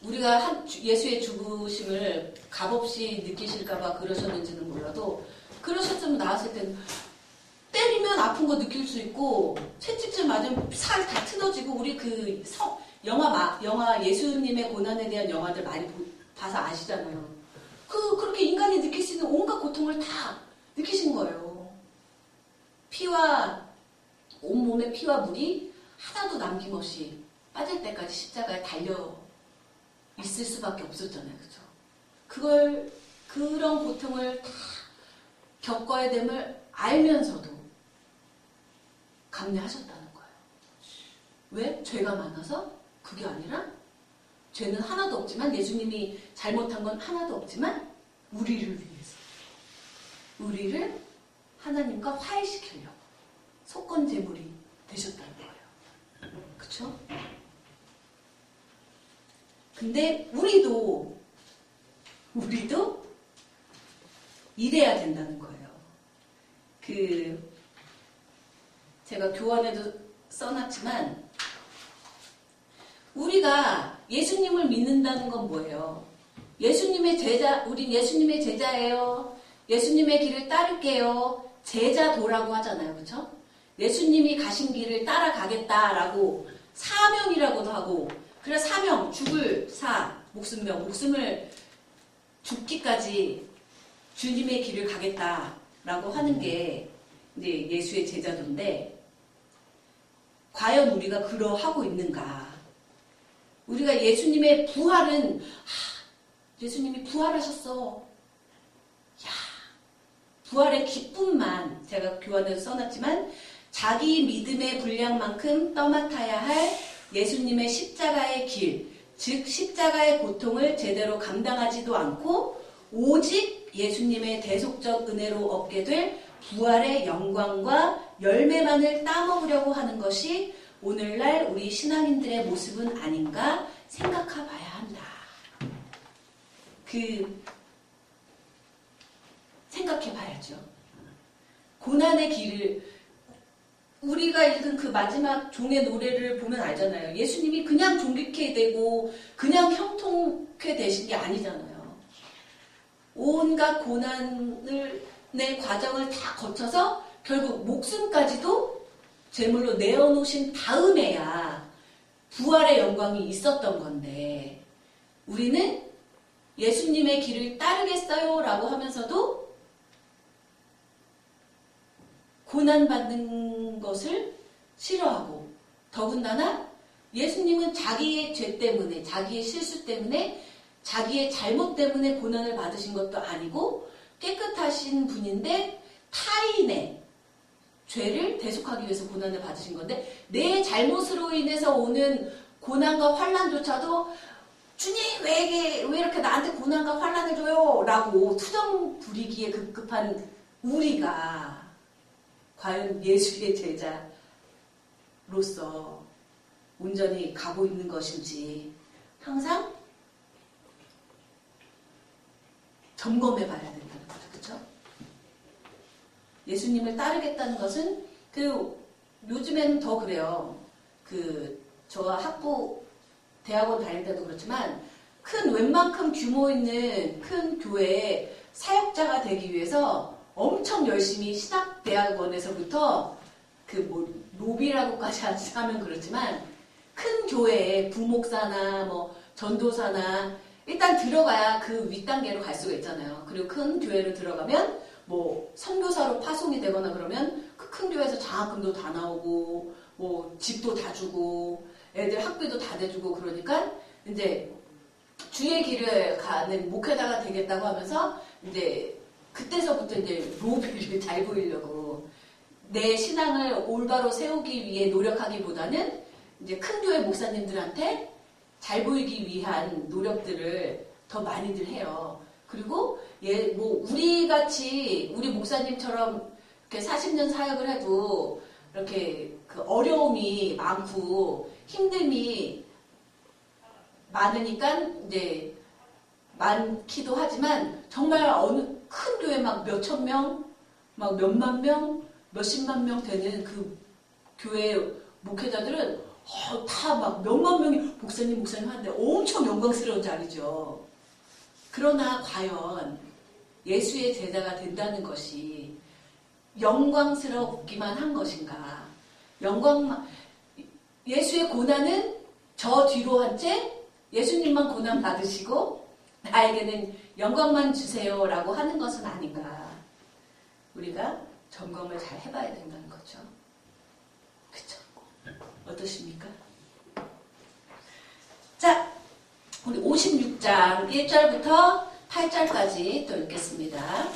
우리가 예수의 죽으심을 값없이 느끼실까봐 그러셨는지는 몰라도 그러셨으면 나왔을 때는 때리면 아픈 거 느낄 수 있고 채찍질 맞으면 살 다 틀어지고 우리 그 영화 예수님의 고난에 대한 영화들 많이 봐서 아시잖아요. 그렇게 인간이 느낄 수 있는 온갖 고통을 다 느끼신 거예요. 온몸의 피와 물이 하나도 남김없이 빠질 때까지 십자가에 달려 있을 수밖에 없었잖아요. 그죠? 그런 고통을 다 겪어야 됨을 알면서도 감내하셨다는 거예요. 왜? 죄가 많아서? 그게 아니라 죄는 하나도 없지만 예수님이 잘못한 건 하나도 없지만 우리를 위해서 우리를 하나님과 화해시키려고 속건제물이 되셨다는 거예요. 그쵸? 근데 우리도 이래야 된다는 거예요. 제가 교환에도 써놨지만 우리가 예수님을 믿는다는 건 뭐예요? 우린 예수님의 제자예요. 예수님의 길을 따를게요. 제자도라고 하잖아요. 그쵸? 예수님이 가신 길을 따라가겠다라고 사명이라고도 하고 그래 사명, 목숨을 죽기까지 주님의 길을 가겠다라고 하는 게 이제 예수의 제자도인데 과연 우리가 그러하고 있는가? 우리가 예수님의 부활은 예수님이 부활하셨어. 부활의 기쁨만 제가 교환에서 써놨지만 자기 믿음의 분량만큼 떠맡아야 할 예수님의 십자가의 길, 즉 십자가의 고통을 제대로 감당하지도 않고 오직 예수님의 대속적 은혜로 얻게 될 부활의 영광과 열매만을 따먹으려고 하는 것이 오늘날 우리 신앙인들의 모습은 아닌가 생각해봐야 한다. 생각해봐야죠. 고난의 길을 우리가 읽은 그 마지막 종의 노래를 보면 알잖아요. 예수님이 그냥 종깃게 되고 그냥 형통케 되신 게 아니잖아요. 온갖 고난의 과정을 다 거쳐서 결국 목숨까지도 제물로 내어놓으신 다음에야 부활의 영광이 있었던 건데 우리는 예수님의 길을 따르겠어요 라고 하면서도 고난받는 것을 싫어하고 더군다나 예수님은 자기의 죄 때문에 자기의 실수 때문에 자기의 잘못 때문에 고난을 받으신 것도 아니고 깨끗하신 분인데 타인의 죄를 대속하기 위해서 고난을 받으신 건데 내 잘못으로 인해서 오는 고난과 환난조차도 주님 왜 이렇게 나한테 고난과 환난을 줘요? 라고 투정 부리기에 급급한 우리가 과연 예수의 제자로서 온전히 가고 있는 것인지 항상 점검해 봐야 된다는 거죠. 그렇죠? 예수님을 따르겠다는 것은 요즘에는 더 그래요. 저와 대학원 다닐 때도 그렇지만 웬만큼 규모 있는 큰 교회에 사역자가 되기 위해서 엄청 열심히 신학대학원에서부터 로비라고까지 하면 그렇지만 큰 교회에 부목사나 전도사나 일단 들어가야 그 윗단계로 갈 수가 있잖아요. 그리고 큰 교회를 들어가면 선교사로 파송이 되거나 그러면 그 큰 교회에서 장학금도 다 나오고 집도 다 주고 애들 학비도 다 대주고 그러니까 이제 주의 길을 가는 목회자가 되겠다고 하면서 이제 그때서부터 이제 로비를 잘 보이려고 내 신앙을 올바로 세우기 위해 노력하기보다는 이제 큰 교회 목사님들한테 잘 보이기 위한 노력들을 더 많이들 해요. 그리고 우리 같이 우리 목사님처럼 이렇게 40년 사역을 해도 이렇게 그 어려움이 많고 힘듦이 많으니까 이제 많기도 하지만 정말 어느 큰 교회 막 몇천 명, 막 몇만 명, 몇십만 명 되는 그 교회 목회자들은 다 막 몇만 명이 목사님 하는데 엄청 영광스러운 자리죠. 그러나 과연 예수의 제자가 된다는 것이 영광스럽기만 한 것인가? 예수의 고난은 저 뒤로 한 채 예수님만 고난 받으시고 나에게는 영광만 주세요라고 하는 것은 아닌가? 우리가 점검을 잘 해봐야 된다는 거죠. 그쵸? 어떠십니까? 자, 우리 56장 1절부터 8절까지 또 읽겠습니다.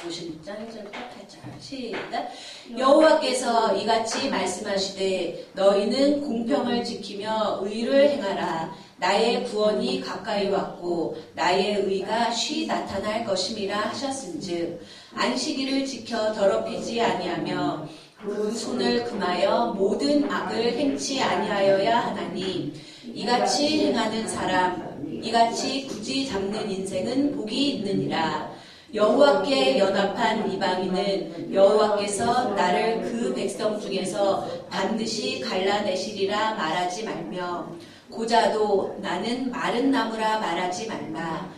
56장 1절부터 8절 시작. 여호와께서 이같이 말씀하시되 너희는 공평을 지키며 의를 행하라. 나의 구원이 가까이 왔고 나의 의가 쉬 나타날 것임이라 하셨은즉 안식일을 지켜 더럽히지 아니하며 그 손을 금하여 모든 악을 행치 아니하여야 하나니 이같이 행하는 사람 이같이 굳이 잡는 인생은 복이 있느니라. 여호와께 연합한 이방인은 여호와께서 나를 그 백성 중에서 반드시 갈라내시리라 말하지 말며 고자도 나는 마른 나무라 말하지 말라.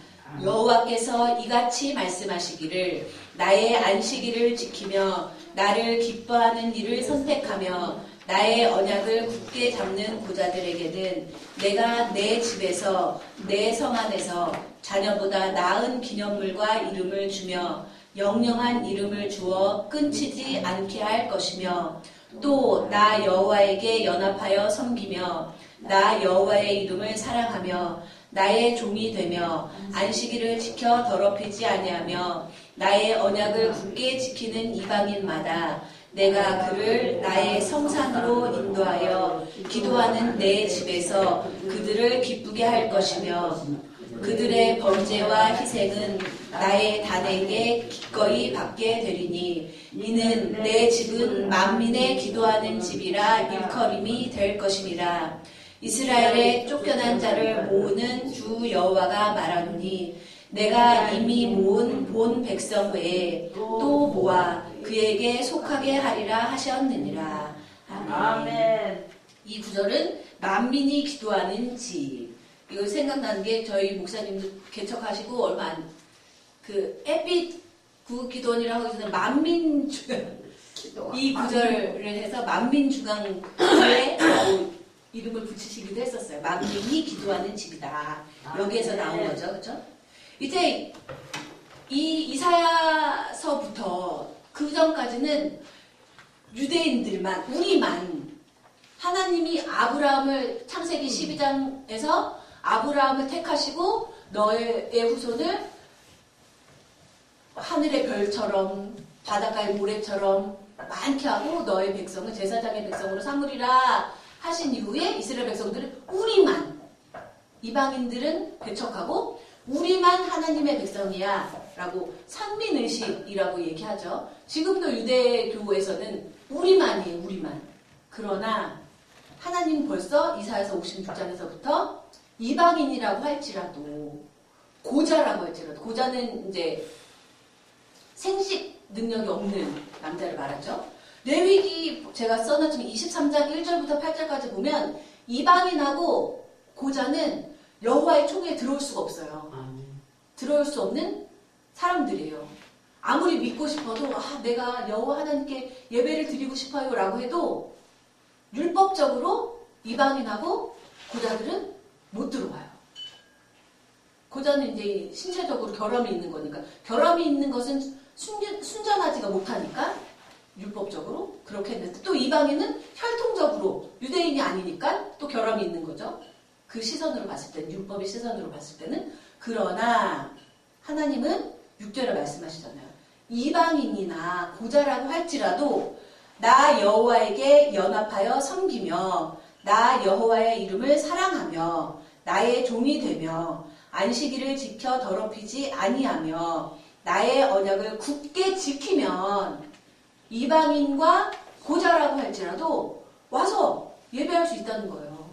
여호와께서 이같이 말씀하시기를 나의 안식일을 지키며 나를 기뻐하는 일을 선택하며 나의 언약을 굳게 잡는 고자들에게는 내가 내 집에서 내 성 안에서 자녀보다 나은 기념물과 이름을 주며 영영한 이름을 주어 끊치지 않게 할 것이며 또 나 여호와에게 연합하여 섬기며 나 여호와의 이름을 사랑하며 나의 종이 되며 안식일을 지켜 더럽히지 아니하며 나의 언약을 굳게 지키는 이방인마다 내가 그를 나의 성산으로 인도하여 기도하는 내 집에서 그들을 기쁘게 할 것이며 그들의 번제와 희생은 나의 단에게 기꺼이 받게 되리니 이는 내 집은 만민의 기도하는 집이라 일컬음이 될 것임이라. 이스라엘의 쫓겨난 자를 모으는 주 여호와가 말하노니 내가 이미 모은 본 백성 외에 또 모아 그에게 속하게 하리라 하셨느니라. 아멘. 이 구절은 만민이 기도하는 집. 이거 생각나는 게 저희 목사님도 개척하시고 얼마 안 그 햇빛 구기도원이라고 해서 만민 주간 이 구절을 해서 만민 주간에 이름을 붙이시기도 했었어요. 만민이 기도하는 집이다. 여기에서 나온 거죠, 그렇죠? 이제 이 이사야서부터 그 전까지는 유대인들만 우리만 하나님이 아브라함을 창세기 12장에서 아브라함을 택하시고 너의 후손을 하늘의 별처럼 바닷가의 모래처럼 많게 하고 너의 백성을 제사장의 백성으로 삼으리라 하신 이후에 이스라엘 백성들은 우리만 이방인들은 배척하고 우리만 하나님의 백성이야 라고 상민의식이라고 얘기하죠. 지금도 유대교에서는 우리만이에요. 우리만. 그러나 하나님 벌써 이사야서 56장에서부터 이방인이라고 할지라도 고자라고 할지라도 고자는 이제 생식 능력이 없는 남자를 말하죠. 레위기 제가 써놨지만 23장 1절부터 8절까지 보면 이방인하고 고자는 여호와의 총회에 들어올 수가 없어요. 들어올 수 없는 사람들이에요. 아무리 믿고 싶어도 내가 여호와 하나님께 예배를 드리고 싶어요 라고 해도 율법적으로 이방인하고 고자들은 못 들어와요. 고자는 이제 신체적으로 결함이 있는 거니까 결함이 있는 것은 순전하지가 못하니까 율법적으로 그렇게 했는데 또 이방인은 혈통적으로 유대인이 아니니까 또 결함이 있는 거죠. 그 시선으로 봤을 때는 율법의 시선으로 봤을 때는 그러나 하나님은 6절에 말씀하시잖아요. 이방인이나 고자라고 할지라도 나 여호와에게 연합하여 섬기며 나 여호와의 이름을 사랑하며 나의 종이 되며 안식일을 지켜 더럽히지 아니하며 나의 언약을 굳게 지키면 이방인과 고자라고 할지라도 와서 예배할 수 있다는 거예요.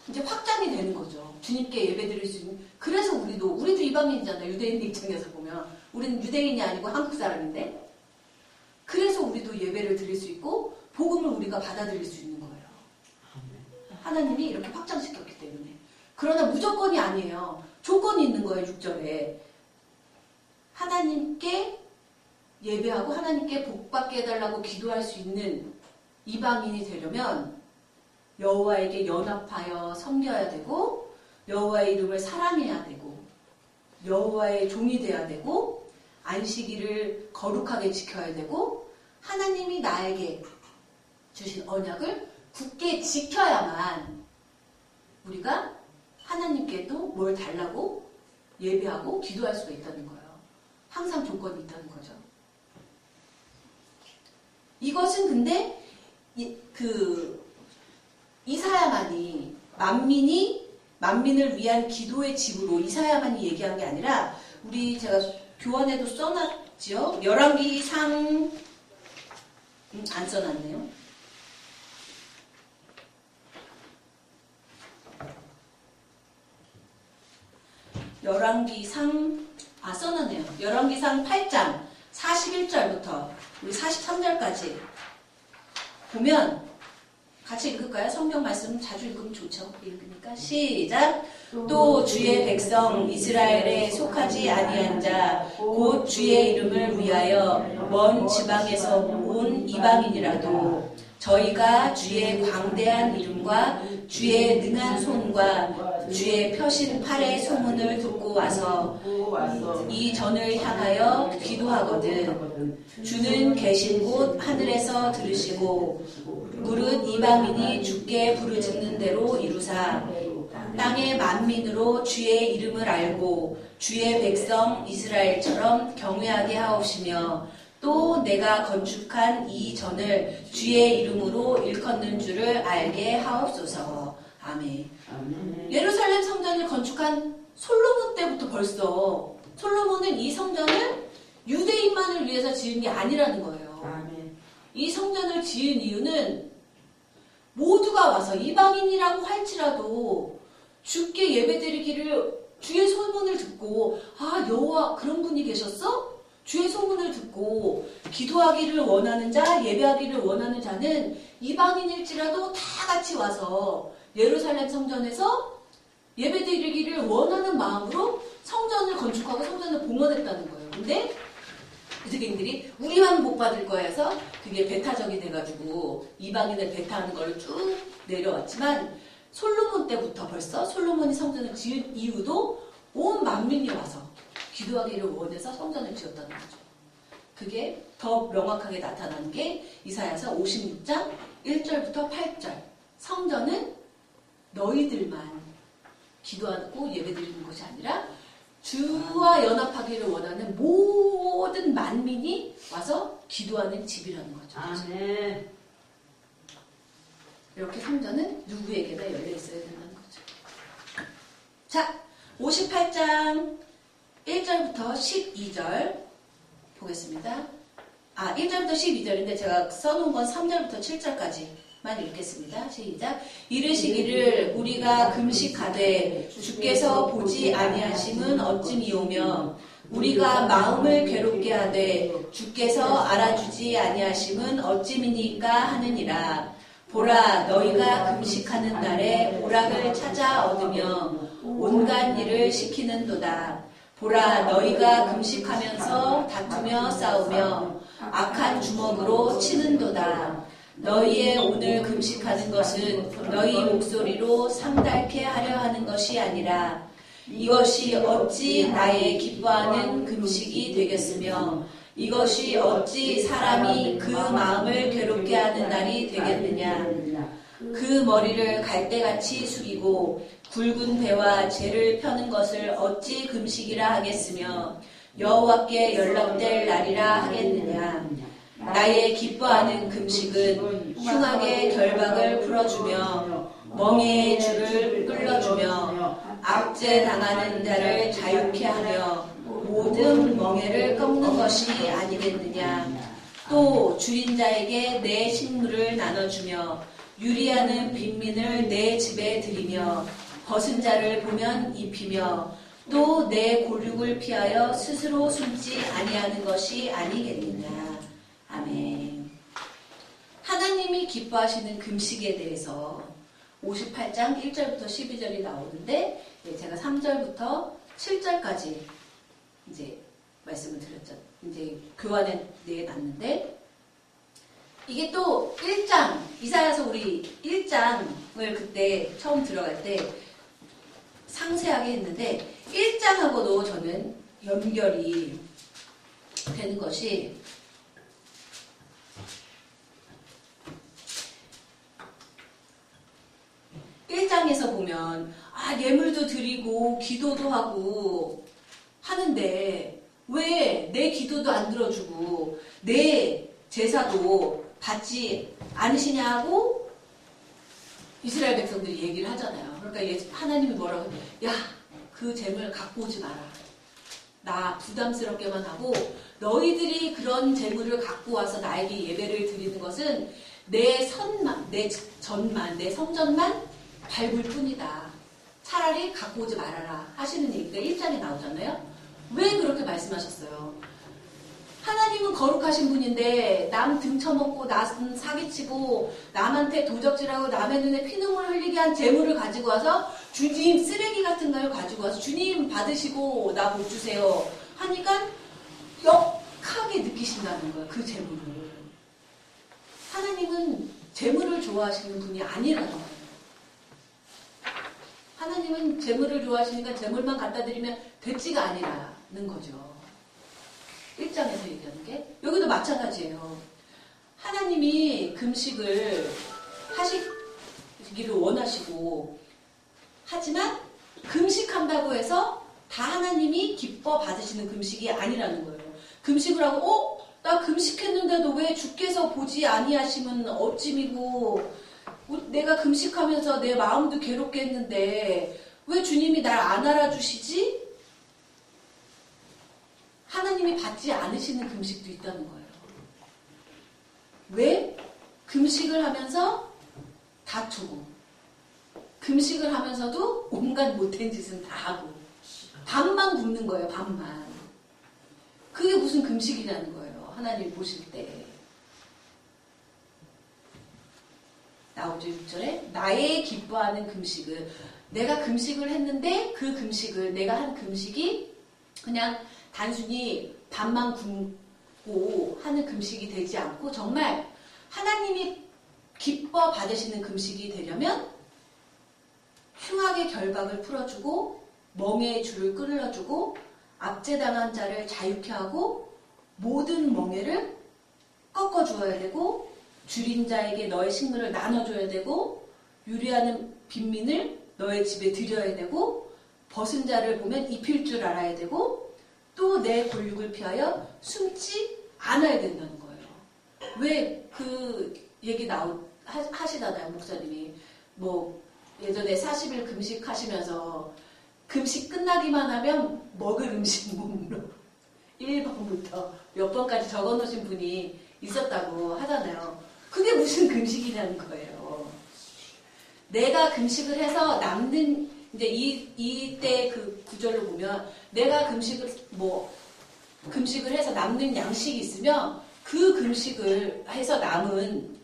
이제 확장이 되는 거죠. 주님께 예배 드릴 수 있는. 그래서 우리도 이방인이잖아요. 유대인 입장에서 보면. 우리는 유대인이 아니고 한국 사람인데. 그래서 우리도 예배를 드릴 수 있고 복음을 우리가 받아들일 수 있는 거예요. 하나님이 이렇게 확장시켰기 때문에. 그러나 무조건이 아니에요. 조건이 있는 거예요. 6절에. 하나님께 예배하고 하나님께 복받게 해달라고 기도할 수 있는 이방인이 되려면 여호와에게 연합하여 섬겨야 되고 여호와의 이름을 사랑해야 되고 여호와의 종이 돼야 되고 안식일을 거룩하게 지켜야 되고 하나님이 나에게 주신 언약을 굳게 지켜야만 우리가 하나님께도 뭘 달라고 예배하고 기도할 수가 있다는 거예요. 항상 조건이 있다는 거죠. 이것은 근데 이사야만이 만민을 위한 기도의 집으로 이사야만이 얘기한 게 아니라 제가 교원에도 써놨지요. 열왕기상 안 써놨네요. 써놨네요. 열왕기상 8장 41절부터 우리 43절까지 보면 같이 읽을까요? 성경 말씀 자주 읽으면 좋죠. 읽으니까 시작. 또 주의 백성 이스라엘에 속하지 아니한 자 곧 주의 이름을 위하여 먼 지방에서 온 이방인이라도 저희가 주의 광대한 이름과 주의 능한 손과 주의 펴신 팔의 소문을 듣고 와서 이 전을 향하여 기도하거든 주는 계신 곳 하늘에서 들으시고 무릇 이방인이 주께 부르짖는 대로 이루사 땅의 만민으로 주의 이름을 알고 주의 백성 이스라엘처럼 경외하게 하옵시며 또 내가 건축한 이 전을 주의 이름으로 일컫는 줄을 알게 하옵소서. 아멘. 예루살렘 성전을 건축한 솔로몬 때부터 벌써 솔로몬은 이 성전을 유대인만을 위해서 지은 게 아니라는 거예요. 아멘. 이 성전을 지은 이유는 모두가 와서 이방인이라고 할지라도 주께 예배드리기를 주의 소문을 듣고 여호와 그런 분이 계셨어? 주의 소문을 듣고 기도하기를 원하는 자, 예배하기를 원하는 자는 이방인일지라도 다 같이 와서 예루살렘 성전에서 예배드리기를 원하는 마음으로 성전을 건축하고 성전을 봉헌했다는 거예요. 근데 유대인들이 우리만 복 받을 거야 해서 그게 배타적이 돼가지고 이방인을 배타하는 걸 쭉 내려왔지만 솔로몬 때부터 벌써 솔로몬이 성전을 지은 이유도 온 만민이 와서 기도하기를 원해서 성전을 지었다는 거죠. 그게 더 명확하게 나타나는 게 이사야서 56장 1절부터 8절. 성전은 너희들만 기도하고 예배드리는 것이 아니라 주와 연합하기를 원하는 모든 만민이 와서 기도하는 집이라는 거죠. 아멘. 이렇게 성전은 누구에게나 열려 있어야 된다는 거죠. 자, 58장 1절부터 12절 보겠습니다. 1절부터 12절인데 제가 써놓은 건 3절부터 7절까지만 읽겠습니다. 시작. 이르시기를 우리가 금식하되 주께서 보지 아니하심은 어찌미오며 우리가 마음을 괴롭게 하되 주께서 알아주지 아니하심은 어찌미니까 하느니라. 보라 너희가 금식하는 날에 오락을 찾아 얻으며 온갖 일을 시키는도다. 보라 너희가 금식하면서 다투며 싸우며 악한 주먹으로 치는도다. 너희의 오늘 금식하는 것은 너희 목소리로 상달케 하려 하는 것이 아니라 이것이 어찌 나의 기뻐하는 금식이 되겠으며 이것이 어찌 사람이 그 마음을 괴롭게 하는 날이 되겠느냐. 그 머리를 갈대같이 숙이고 굵은 배와 재를 펴는 것을 어찌 금식이라 하겠으며 여호와께 연락될 날이라 하겠느냐. 나의 기뻐하는 금식은 흉악의 결박을 풀어주며 멍에의 줄을 끌어주며 압제 당하는 자를 자유케 하며 모든 멍에를 꺾는 것이 아니겠느냐. 또 줄인 자에게 내 식물을 나눠주며 유리하는 빈민을 내 집에 들이며 벗은 자를 보면 입히며 또 내 골육을 피하여 스스로 숨지 아니하는 것이 아니겠느냐. 아멘. 하나님이 기뻐하시는 금식에 대해서 58장 1절부터 12절이 나오는데 제가 3절부터 7절까지 이제 말씀을 드렸죠. 이제 교환에 내놨는데 이게 또 1장 이사야서 우리 1장을 그때 처음 들어갈 때 상세하게 했는데 1장하고도 저는 연결이 되는 것이 1장에서 보면 예물도 드리고 기도도 하고 하는데 왜 내 기도도 안 들어주고 내 제사도 받지 않으시냐고 이스라엘 백성들이 얘기를 하잖아요. 그러니까 하나님이 뭐라고 야, 그 재물 갖고 오지 마라. 나 부담스럽게만 하고 너희들이 그런 재물을 갖고 와서 나에게 예배를 드리는 것은 내 선만, 내 전만, 내 성전만 밟을 뿐이다. 차라리 갖고 오지 말아라 하시는 얘기가 1장에 나오잖아요. 왜 그렇게 말씀하셨어요? 하나님은 거룩하신 분인데 남 등쳐먹고 남 사기치고 남한테 도적질하고 남의 눈에 피눈물 흘리게 한 재물을 가지고 와서 주님 쓰레기 같은 걸 가지고 와서 주님 받으시고 나 못 주세요 하니까 역하게 느끼신다는 거예요. 그 재물을. 하나님은 재물을 좋아하시는 분이 아니라는 거예요. 하나님은 재물을 좋아하시니까 재물만 갖다 드리면 됐지가 아니라는 거죠. 1장에서 얘기하는 게 여기도 마찬가지예요. 하나님이 금식을 하시기를 원하시고 하지만 금식한다고 해서 다 하나님이 기뻐 받으시는 금식이 아니라는 거예요. 금식을 하고 나 금식했는데도 왜 주께서 보지 아니하시면 어찜이고 내가 금식하면서 내 마음도 괴롭게 했는데 왜 주님이 날 안 알아주시지? 하나님이 받지 않으시는 금식도 있다는 거예요. 왜? 금식을 하면서 다투고 금식을 하면서도 온갖 못된 짓은 다 하고 밥만 굶는 거예요. 밥만. 그게 무슨 금식이라는 거예요. 하나님 보실 때. 나오죠. 6절에 나의 기뻐하는 금식을 내가 금식을 했는데 그 금식을 내가 한 금식이 그냥 단순히 밥만 굶고 하는 금식이 되지 않고 정말 하나님이 기뻐 받으시는 금식이 되려면 흉악의 결박을 풀어주고 멍에의 줄을 끊어주고 압제당한 자를 자유케 하고 모든 멍에를 꺾어주어야 되고 줄인 자에게 너의 식물을 나눠줘야 되고 유리하는 빈민을 너의 집에 들여야 되고 벗은 자를 보면 입힐 줄 알아야 되고 또 내 골육을 피하여 숨지 않아야 된다는 거예요. 왜 그 얘기 하시잖아요. 목사님이 뭐 예전에 40일 금식 하시면서 금식 끝나기만 하면 먹을 음식 목록 1번부터 몇 번까지 적어놓으신 분이 있었다고 하잖아요. 그게 무슨 금식이냐는 거예요. 내가 금식을 해서 남는 이제 이때 그 구절로 보면 내가 금식을 해서 남는 양식이 있으면 그 금식을 해서 남은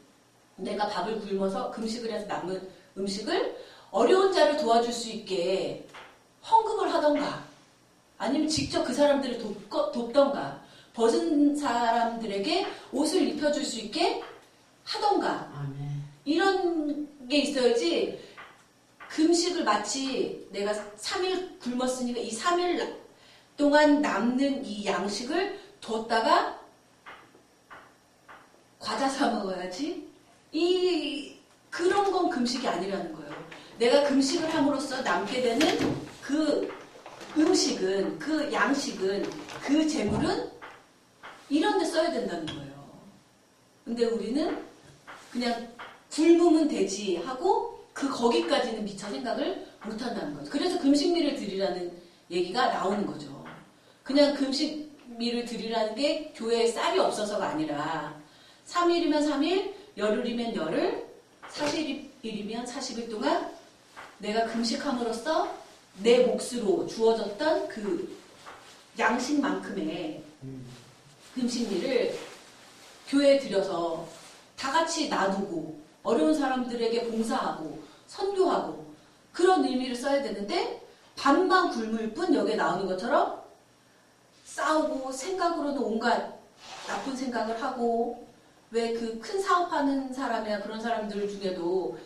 내가 밥을 굶어서 금식을 해서 남은 음식을 어려운 자를 도와줄 수 있게 헌금을 하던가 아니면 직접 그 사람들을 돕던가 벗은 사람들에게 옷을 입혀줄 수 있게 하던가 이런 게 있어야지 금식을 마치 내가 3일 굶었으니까 이 3일 동안 남는 이 양식을 뒀다가 과자 사 먹어야지 그런 건 금식이 아니라는 거예요. 내가 금식을 함으로써 남게 되는 그 음식은 그 양식은 그 재물은 이런 데 써야 된다는 거예요. 근데 우리는 그냥 굶으면 되지 하고 거기까지는 미처 생각을 못한다는 거죠. 그래서 금식미를 드리라는 얘기가 나오는 거죠. 그냥 금식미를 드리라는 게 교회에 쌀이 없어서가 아니라 3일이면 3일, 열흘이면 열흘, 40일이면 40일 동안 내가 금식함으로써 내 몫으로 주어졌던 그 양식만큼의 금식미를 교회에 들여서 다 같이 나누고 어려운 사람들에게 봉사하고 선교하고 그런 의미를 써야 되는데 밥만 굶을 뿐 여기에 나오는 것처럼 싸우고 생각으로는 온갖 나쁜 생각을 하고 왜 그 큰 사업하는 사람이나 그런 사람들 중에도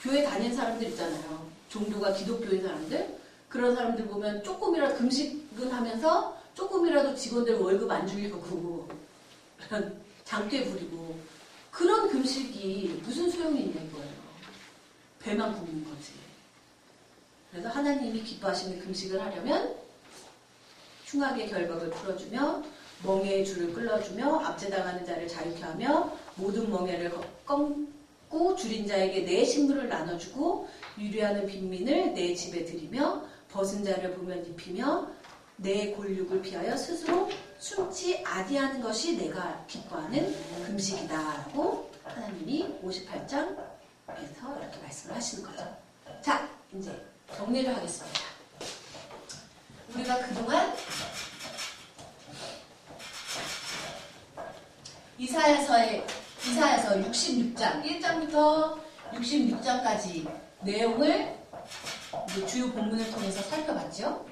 교회 다니는 사람들 있잖아요. 종교가 기독교인 사람들 그런 사람들 보면 조금이라도 금식은 하면서 조금이라도 직원들 월급 안 주려고 그런 장깨 부리고 그런 금식이 무슨 소용이 있는 거예요. 배만 굶는 거지. 그래서 하나님이 기뻐하시는 금식을 하려면 흉악의 결박을 풀어주며 멍에의 줄을 끌어주며 압제당하는 자를 자유케 하며 모든 멍에를 꺾고 줄인 자에게 내 식물을 나눠주고 유리하는 빈민을 내 집에 들이며 벗은 자를 보면 입히며 내 골육을 피하여 스스로 숨지 아디하는 것이 내가 기뻐하는 금식이다 라고 하나님이 58장에서 이렇게 말씀을 하시는 거죠. 자, 이제 정리를 하겠습니다. 우리가 그동안 이사야서 66장 1장부터 66장까지 내용을 주요 본문을 통해서 살펴봤죠.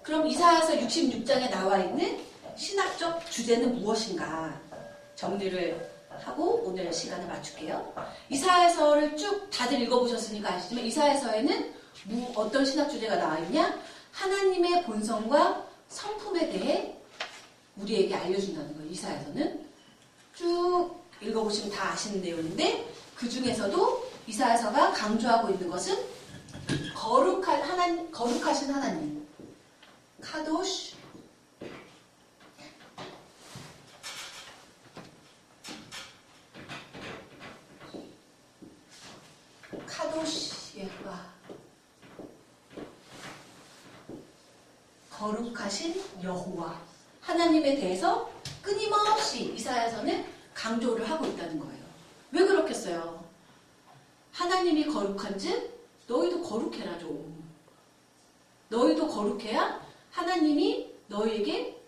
그럼 이사야서 66장에 나와 있는 신학적 주제는 무엇인가 정리를 하고 오늘 시간을 맞출게요. 이사야서를 쭉 다들 읽어보셨으니까 아시지만 이사야서에는 어떤 신학 주제가 나와 있냐? 하나님의 본성과 성품에 대해 우리에게 알려준다는 거예요. 이사야서는 쭉 읽어보시면 다 아시는 내용인데 그 중에서도 이사야서가 강조하고 있는 것은 거룩하신 하나님 카도시 예와 거룩하신 여호와 하나님에 대해서 끊임없이 이사야서는 강조를 하고 있다는 거예요. 왜 그렇겠어요? 하나님이 거룩한즉 너희도 거룩해라 좀. 너희도 거룩해야 하나님이 너희에게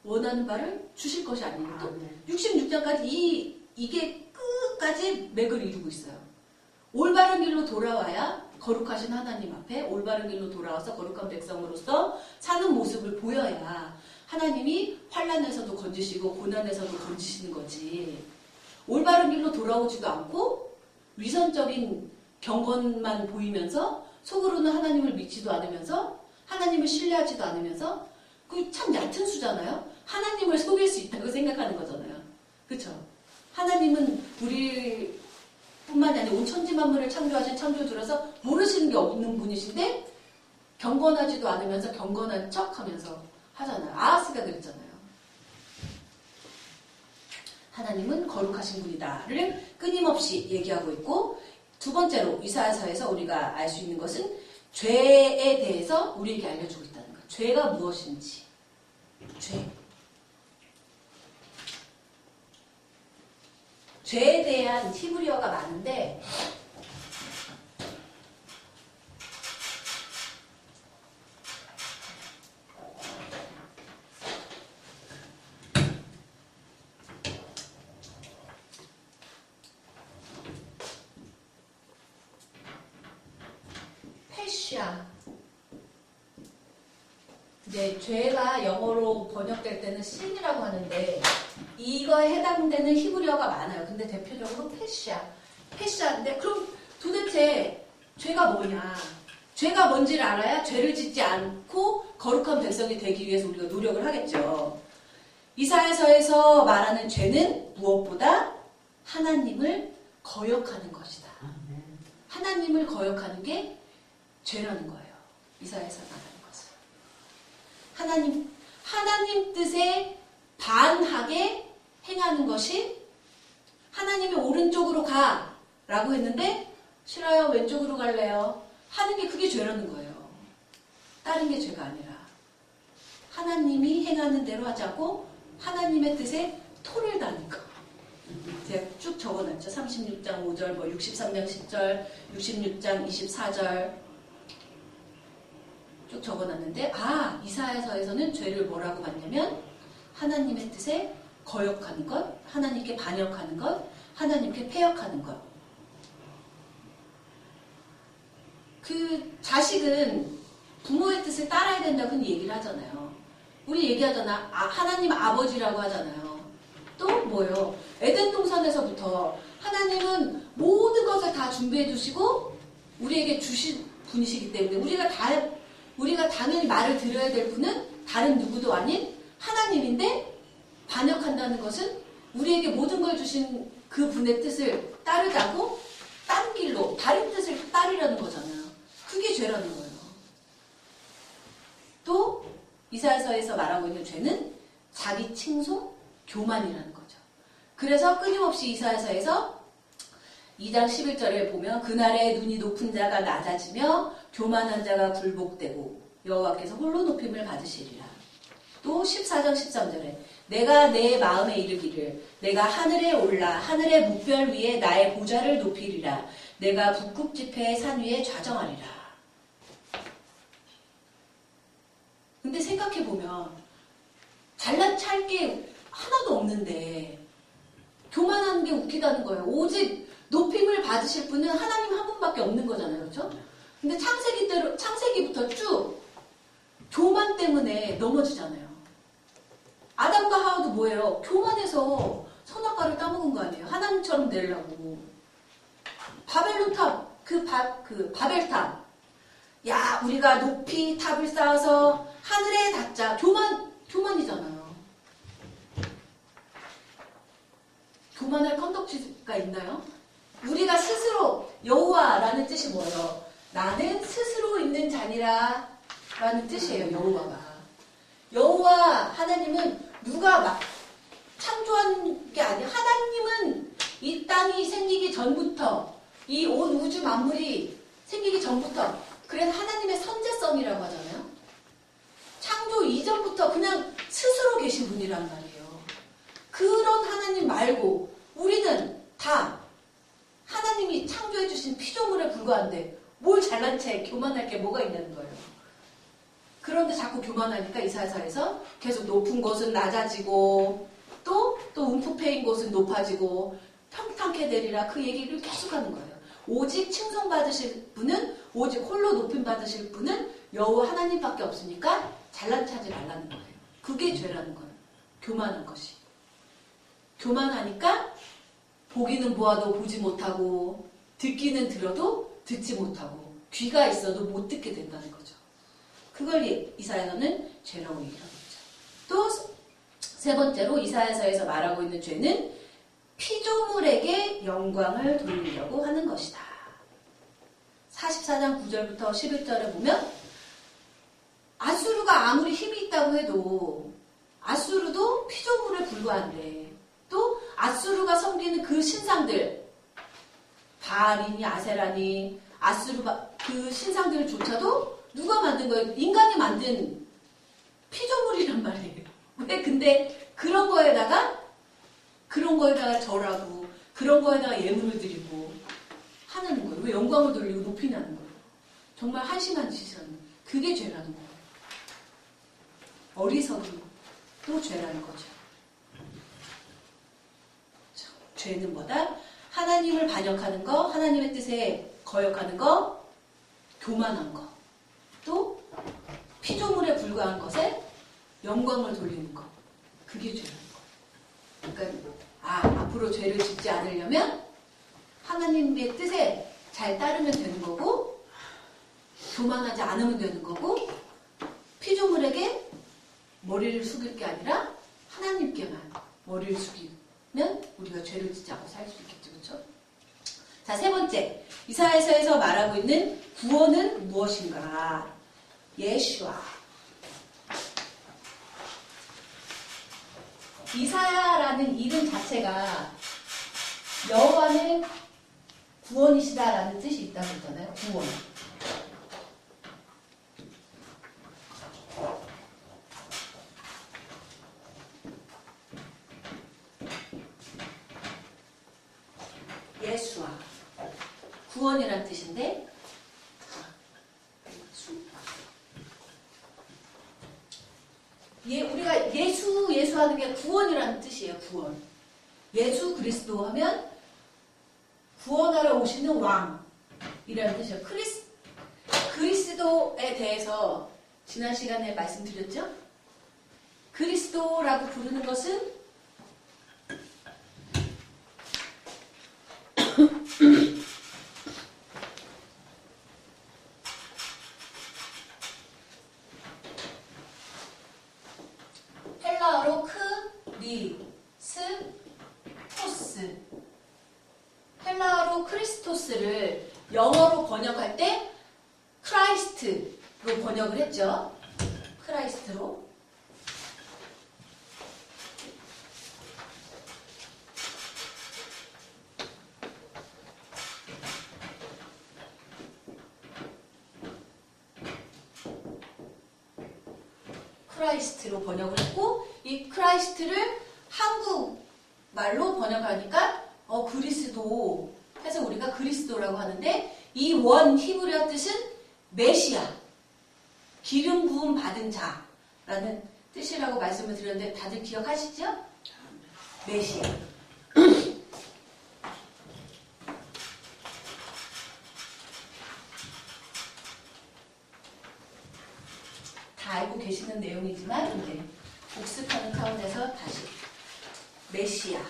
원하는 바를 주실 것이 아니겠죠? 66장까지 이게 끝까지 맥을 이루고 있어요. 올바른 길로 돌아와야 거룩하신 하나님 앞에 올바른 길로 돌아와서 거룩한 백성으로서 사는 모습을 보여야 하나님이 환난에서도 건지시고 고난에서도 건지시는 거지. 올바른 길로 돌아오지도 않고 위선적인 경건만 보이면서 속으로는 하나님을 믿지도 않으면서 하나님을 신뢰하지도 않으면서 그 참 얕은 수잖아요. 하나님을 속일 수 있다고 생각하는 거잖아요. 그렇죠? 하나님은 우리 뿐만이 아니라 온 천지 만물을 창조하신 창조주라서 모르시는 게 없는 분이신데 경건하지도 않으면서 경건한 척하면서 하잖아요. 아하스가 그랬잖아요. 하나님은 거룩하신 분이다를 끊임없이 얘기하고 있고 두 번째로 이사야서에서 우리가 알 수 있는 것은 죄에 대해서 우리에게 알려주고 있다는 거예요. 죄가 무엇인지. 죄에 대한 히브리어가 많은데 이제 죄가 영어로 번역될 때는 sin이라고 하는데 이거에 해당되는 히브리어가 많아요. 근데 대표적으로 패시아인데 그럼 도대체 죄가 뭐냐? 죄가 뭔지를 알아야 죄를 짓지 않고 거룩한 백성이 되기 위해서 우리가 노력을 하겠죠. 이사야서에서 말하는 죄는 무엇보다 하나님을 거역하는 것이다. 하나님을 거역하는 게 죄라는 거예요. 이사야서 말하는 것은. 하나님 뜻에 반하게 행하는 것이 하나님이 오른쪽으로 가 라고 했는데 싫어요. 왼쪽으로 갈래요. 하는 게 그게 죄라는 거예요. 다른 게 죄가 아니라 하나님이 행하는 대로 하자고 하나님의 뜻에 토를 다는 거. 제가 쭉 적어놨죠. 36장 5절, 63장 10절, 66장 24절 쭉 적어놨는데 이사야서에서는 죄를 뭐라고 봤냐면 하나님의 뜻에 거역하는 것, 하나님께 반역하는 것, 하나님께 패역하는 것. 그 자식은 부모의 뜻을 따라야 된다고 얘기를 하잖아요. 우리 얘기하잖아. 하나님 아버지라고 하잖아요. 또 뭐요? 에덴 동산에서부터 하나님은 모든 것을 다 준비해 주시고 우리에게 주신 분이시기 때문에 우리가 당연히 말을 들어야 될 분은 다른 누구도 아닌 하나님인데 반역한다는 것은 우리에게 모든 걸 주신 그 분의 뜻을 따르자고 딴 길로 다른 뜻을 따르려는 거잖아요. 그게 죄라는 거예요. 또 이사야서에서 말하고 있는 죄는 자기 칭송, 교만이라는 거죠. 그래서 끊임없이 이사야서에서 2장 11절에 보면 그날에 눈이 높은 자가 낮아지며 교만한 자가 굴복되고 여호와께서 홀로 높임을 받으시리라. 또 14장 13절에 내가 내 마음에 이르기를 내가 하늘에 올라 하늘의 묵별 위에 나의 보좌를 높이리라. 내가 북극 지폐의 산 위에 좌정하리라. 근데 생각해보면 잘난 찰 게 하나도 없는데 교만하는 게 웃기다는 거예요. 오직 높임을 받으실 분은 하나님 한 분밖에 없는 거잖아요. 그렇죠? 근데 창세기부터 쭉 교만 때문에 넘어지잖아요. 아담과 하와도 뭐예요? 교만해서 선악과를 따먹은 거 아니에요? 하나님처럼 되려고. 바벨론탑, 바벨탑. 야, 우리가 높이 탑을 쌓아서 하늘에 닿자. 교만이잖아요. 교만할 건덕지가 있나요? 우리가 스스로, 여호와라는 뜻이 뭐예요? 나는 스스로 있는 자니라 라는 뜻이에요. 여호와가. 여호와 하나님은 누가 막 창조한 게 아니에요. 하나님은 이 땅이 생기기 전부터 이 온 우주 만물이 생기기 전부터 그래서 하나님의 선제성이라고 하잖아요. 창조 이전부터 그냥 스스로 계신 분이란 말이에요. 그런 하나님 말고 우리는 다 하나님이 창조해 주신 피조물에 불과한데 뭘 잘난 채 교만할 게 뭐가 있냐는 거예요. 그런데 자꾸 교만하니까 이사야서에서 계속 높은 곳은 낮아지고 또 움푹 패인 곳은 높아지고 평탄케 되리라 그 얘기를 계속하는 거예요. 오직 칭송받으실 분은 오직 홀로 높임 받으실 분은 여호와 하나님밖에 없으니까 잘난 체하지 말라는 거예요. 그게 죄라는 거예요. 교만한 것이. 교만하니까 보기는 보아도 보지 못하고 듣기는 들어도 듣지 못하고 귀가 있어도 못 듣게 된다는 거죠. 그걸 이사야서는 죄라고 얘기하는 거죠. 또 세 번째로 이사야서에서 말하고 있는 죄는 피조물에게 영광을 돌리려고 하는 것이다. 44장 9절부터 11절에 보면 아수르가 아무리 힘이 있다고 해도 아수르도 피조물에 불과한데 또 아수르가 섬기는 그 신상들 바알이니 아세라니 아수르 그 신상들조차도 누가 만든 거예요? 인간이 만든 피조물이란 말이에요. 왜 근데 그런 거에다가 절하고 그런 거에다가 예물을 드리고 하는 거예요. 왜 영광을 돌리고 높이냐는 거예요. 정말 한심한 짓이라는 거예요. 그게 죄라는 거예요. 어리석은 또 죄라는 거죠. 죄는 뭐다? 하나님을 반역하는 거, 하나님의 뜻에 거역하는 거, 교만한 거, 또 피조물에 불과한 것에 영광을 돌리는 거. 그게 죄라는 거. 그러니까 앞으로 죄를 짓지 않으려면 하나님의 뜻에 잘 따르면 되는 거고 교만하지 않으면 되는 거고 피조물에게 머리를 숙일 게 아니라 하나님께만 머리를 숙이면 우리가 죄를 짓지 않고 살 수 있겠죠. 그렇죠? 자, 세 번째. 이사야서에서 말하고 있는 구원은 무엇인가? 예수와. 이사야라는 이름 자체가 여호와는 구원이시다라는 뜻이 있다고 했잖아요. 구원. 예수와 구원이라는 뜻인데 우리가 예수하는 게 구원이라는 뜻이에요. 구원. 예수 그리스도 하면 구원하러 오시는 왕이라는 뜻이에요. 그리스도에 대해서 지난 시간에 말씀드렸죠? 그리스도라고 부르는 것은 헬라어로 크리스토스. 헬라어로 크리스토스를 영어로 번역할 때 크라이스트로 번역을 했죠. 크라이스트로. 크라이스트로 번역을 했고, 이 크라이스트를 한국말로 번역하니까 그리스도 해서 우리가 그리스도라고 하는데, 이 원 히브리어 뜻은 메시아, 기름 부음 받은 자라는 뜻이라고 말씀을 드렸는데 다들 기억하시죠? 메시아. 다 알고 계시는 내용이지만 이제 복습하는 차원에서 다시 메시아가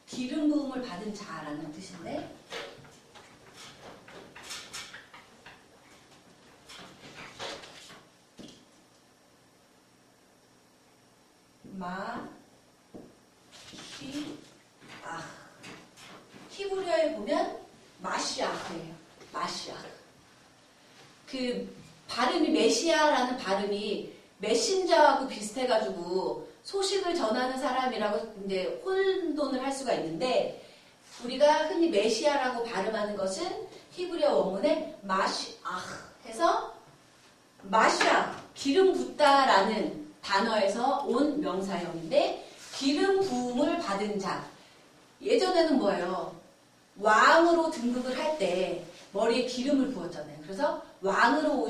기름 부음을 받은 자라는 뜻인데, 히브리어에 보면 마시아흐예요. 마시아흐. 그 발음이 메시아라는 발음이 메신저하고 비슷해가지고 소식을 전하는 사람이라고 이제 혼돈을 할 수가 있는데, 우리가 흔히 메시아라고 발음하는 것은 히브리어 원문에 마시아흐 해서 마시아, 기름 붓다라는 단어에서 온 명사형인데, 기름 부음을 받은 자. 예전에는 뭐예요? 왕으로 등극을 할 때 머리에 기름을 부었잖아요. 그래서 왕으로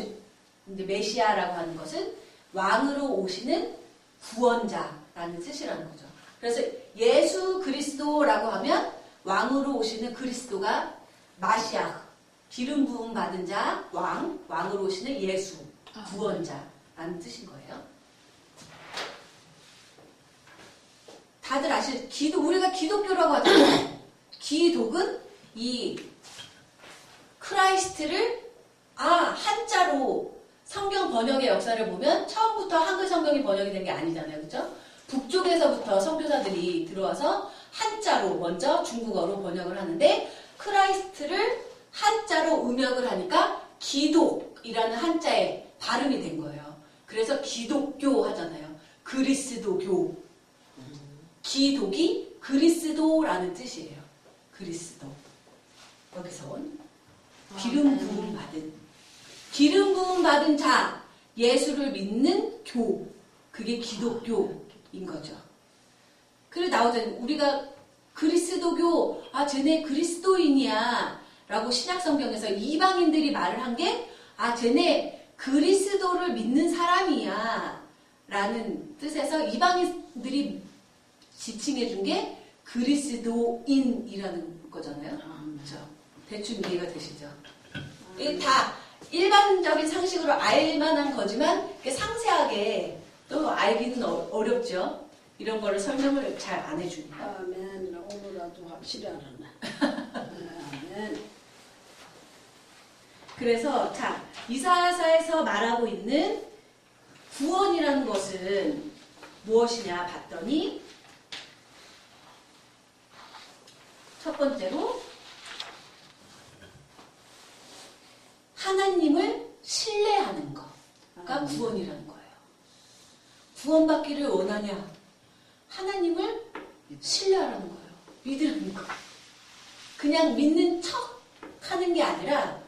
이제 메시아라고 하는 것은 왕으로 오시는 구원자라는 뜻이라는 거죠. 그래서 예수 그리스도라고 하면 왕으로 오시는 그리스도가 마시아, 기름 부음 받은 자, 왕으로 오시는 예수, 구원자라는 뜻인 거예요. 다들 우리가 기독교라고 하잖아요. 기독은 이 크라이스트를 한자로 성경 번역의 역사를 보면 처음부터 한글 성경이 번역이 된 게 아니잖아요. 그렇죠? 북쪽에서부터 선교사들이 들어와서 한자로 먼저 중국어로 번역을 하는데, 크라이스트를 한자로 음역을 하니까 기독이라는 한자에 발음이 된 거예요. 그래서 기독교 하잖아요. 그리스도교. 기독이 그리스도라는 뜻이에요. 그리스도. 여기서 온 기름 부음 받은 자, 예수를 믿는 교, 그게 기독교인 거죠. 그래 나오잖아요. 우리가 그리스도교, 쟤네 그리스도인이야 라고 신약성경에서 이방인들이 말을 한 게, 쟤네 그리스도를 믿는 사람이야 라는 뜻에서 이방인들이 지칭해 준 게 그리스도인이라는 거잖아요. 그렇죠? 대충 이해가 되시죠? 이게 다 일반적인 상식으로 알만한 거지만 상세하게 또 알기는 어렵죠. 이런 거를 설명을 잘 안 해주니까. 아멘. 오늘라도 확실히 알았네. 아멘. 그래서 이사야서에서 말하고 있는 구원이라는 것은 무엇이냐 봤더니 첫 번째로 하나님을 신뢰하는 거가 구원이라는 거예요. 구원받기를 원하냐? 하나님을 신뢰하라는 거예요. 믿으라는 거예요. 그냥 믿는 척 하는 게 아니라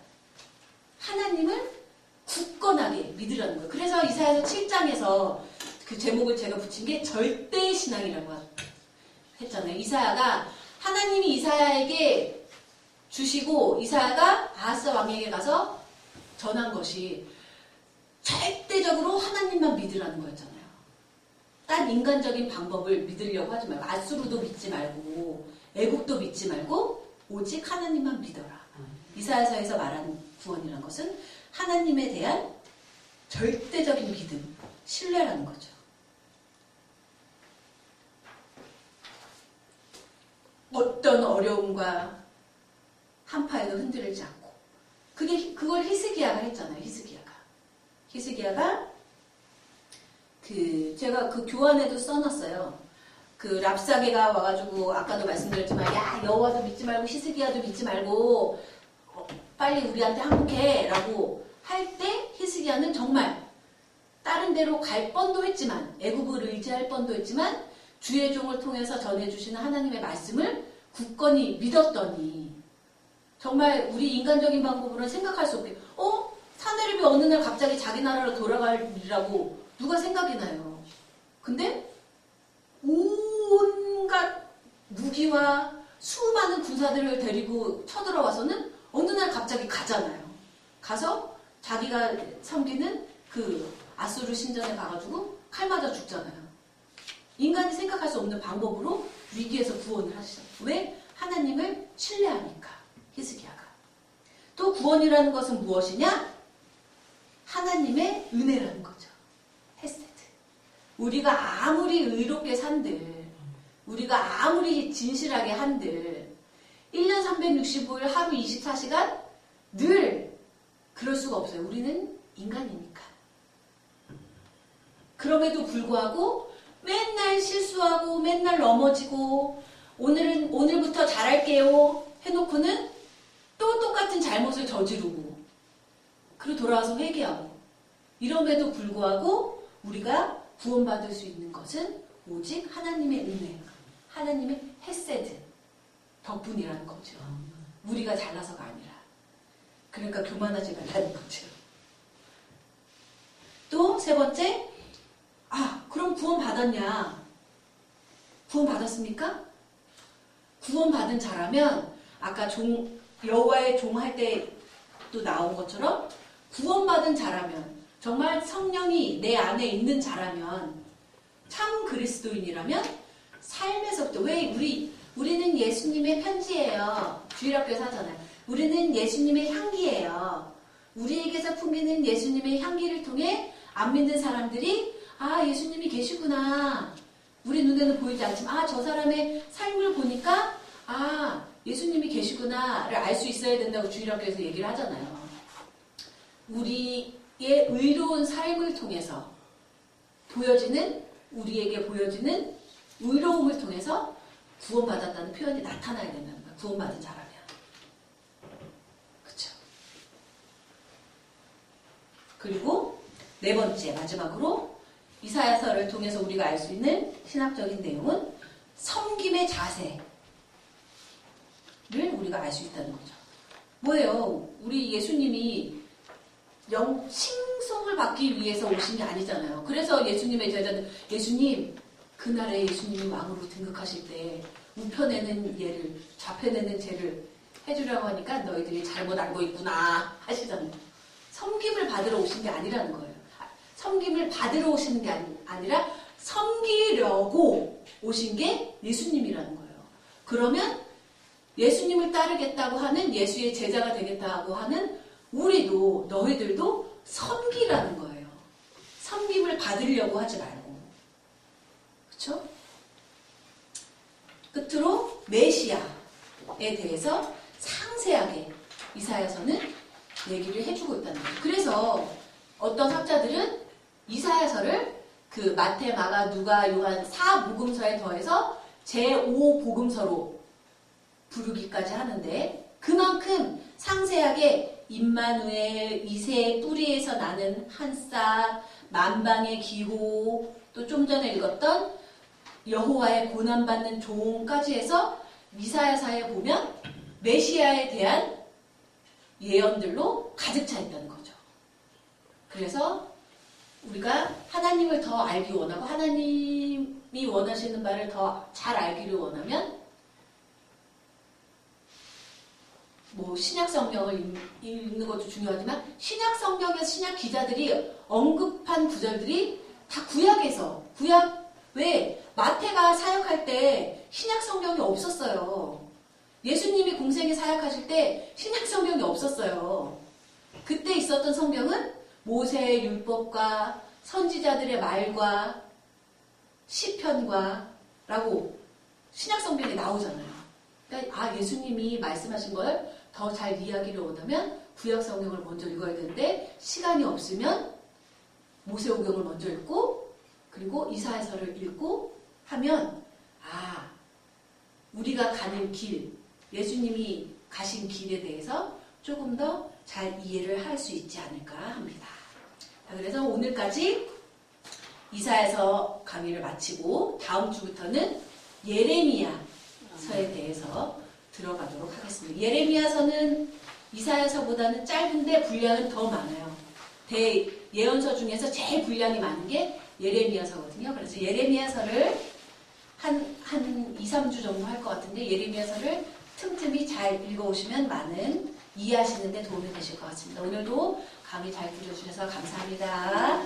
하나님을 굳건하게 믿으라는 거예요. 그래서 이사야서 7장에서 그 제목을 제가 붙인 게 절대 신앙이라고 했잖아요. 이사야가 하나님이 이사야에게 주시고 이사야가 아하스 왕에게 가서 전한 것이 절대적으로 하나님만 믿으라는 거였잖아요. 딴 인간적인 방법을 믿으려고 하지 말고 아수르도 믿지 말고 애국도 믿지 말고 오직 하나님만 믿어라. 이사야서에서 말하는 구원이라는 것은 하나님에 대한 절대적인 믿음, 신뢰라는 거죠. 어떤 어려움과 한파에도 흔들리지 않고 그걸 히스기야가 했잖아요. 히스기야가 제가 그 교환에도 써놨어요. 그 랍사게가 와가지고 아까도 말씀드렸지만 야 여호와도 믿지 말고 히스기야도 믿지 말고 빨리 우리한테 항복해라고 할 때 히스기야는 정말 다른 데로 갈 뻔도 했지만 애굽을 의지할 뻔도 했지만 주의 종을 통해서 전해주시는 하나님의 말씀을 굳건히 믿었더니 정말 우리 인간적인 방법으로는 생각할 수 없게 사내립이 어느 날 갑자기 자기 나라로 돌아가리라고 누가 생각이 나요. 근데 온갖 무기와 수많은 군사들을 데리고 쳐들어와서는 어느 날 갑자기 가잖아요. 가서 자기가 섬기는 그 아수르 신전에 가가지고 칼 맞아 죽잖아요. 인간이 생각할 수 없는 방법으로 위기에서 구원을 하시죠. 왜? 하나님을 신뢰하니까. 히스기야가. 또 구원이라는 것은 무엇이냐? 하나님의 은혜라는 거죠. 헤세드. 우리가 아무리 의롭게 산들, 우리가 아무리 진실하게 한들 1년 365일 하루 24시간 늘 그럴 수가 없어요. 우리는 인간이니까. 그럼에도 불구하고 맨날 실수하고 맨날 넘어지고 오늘부터 잘할게요 해놓고는 또 똑같은 잘못을 저지르고 그리고 돌아와서 회개하고 이럼에도 불구하고 우리가 구원받을 수 있는 것은 오직 하나님의 은혜, 하나님의 헤세드 덕분이라는 거죠. 우리가 잘나서가 아니라. 그러니까 교만하지 말라는 거죠. 또 세 번째, 그럼 구원 받았냐? 구원 받았습니까? 구원 받은 자라면 아까 여호와의 종 할 때도 나온 것처럼 구원 받은 자라면 정말 성령이 내 안에 있는 자라면 참 그리스도인이라면 삶에서부터 왜 우리는 예수님의 편지예요. 주일학교에서 하잖아요. 우리는 예수님의 향기예요. 우리에게서 풍기는 예수님의 향기를 통해 안 믿는 사람들이 예수님이 계시구나. 우리 눈에는 보이지 않지만 저 사람의 삶을 보니까 예수님이 계시구나를 알 수 있어야 된다고 주일학교에서 얘기를 하잖아요. 우리의 의로운 삶을 통해서 우리에게 보여지는 의로움을 통해서 구원받았다는 표현이 나타나야 된다는 거예요. 구원받은 자라면. 그렇죠? 그리고 네 번째 마지막으로 이사야서를 통해서 우리가 알 수 있는 신학적인 내용은 섬김의 자세를 우리가 알 수 있다는 거죠. 뭐예요? 우리 예수님이 칭송을 받기 위해서 오신 게 아니잖아요. 그래서 예수님의 제자들, 예수님, 그날에 예수님이 왕으로 등극하실 때 우편에는 예를, 좌편에는 죄를 해주려고 하니까 너희들이 잘못 알고 있구나 하시잖아요. 섬김을 받으러 오신 게 아니라는 거예요. 섬김을 받으러 오시는 게 아니라 섬기려고 오신 게 예수님이라는 거예요. 그러면 예수님을 따르겠다고 하는 예수의 제자가 되겠다고 하는 우리도 너희들도 섬기라는 거예요. 섬김을 받으려고 하지 말고. 그렇죠? 끝으로 메시아에 대해서 상세하게 이사야서는 얘기를 해주고 있다는 거예요. 그래서 어떤 학자들은 이사야서를 그 마태, 마가, 누가, 요한 4복음서에 더해서 제5복음서로 부르기까지 하는데 그만큼 상세하게 임마누엘, 이새의 뿌리에서 나는 한싹, 만방의 기호, 또 좀 전에 읽었던 여호와의 고난받는 종까지 해서 이사야서에 보면 메시아에 대한 예언들로 가득 차 있다는 거죠. 그래서 우리가 하나님을 더 알기 원하고 하나님이 원하시는 바를 더 잘 알기를 원하면 뭐 신약 성경을 읽는 것도 중요하지만 신약 성경에서 신약 기자들이 언급한 구절들이 다 구약에서 왜 마태가 사역할 때 신약 성경이 없었어요. 예수님이 공생에 사역하실 때 신약 성경이 없었어요. 그때 있었던 성경은 모세의 율법과 선지자들의 말과 시편과 라고 신약 성경에 나오잖아요. 그러니까 예수님이 말씀하신 걸 더 잘 이해하기를 원하면 구약 성경을 먼저 읽어야 되는데 시간이 없으면 모세오경을 먼저 읽고 그리고 이사야서를 읽고 하면 우리가 가는 길, 예수님이 가신 길에 대해서 조금 더 잘 이해를 할 수 있지 않을까 합니다. 그래서 오늘까지 이사야서 강의를 마치고 다음 주부터는 예레미야서에 대해서 들어가도록 하겠습니다. 예레미야서는 이사야서보다는 짧은데 분량은 더 많아요. 예언서 중에서 제일 분량이 많은 게 예레미야서거든요. 그래서 예레미야서를 한 2, 3주 정도 할 것 같은데 예레미야서를 틈틈이 잘 읽어오시면 많은 이해하시는 데 도움이 되실 것 같습니다. 오늘도 강의 잘 들어주셔서 감사합니다.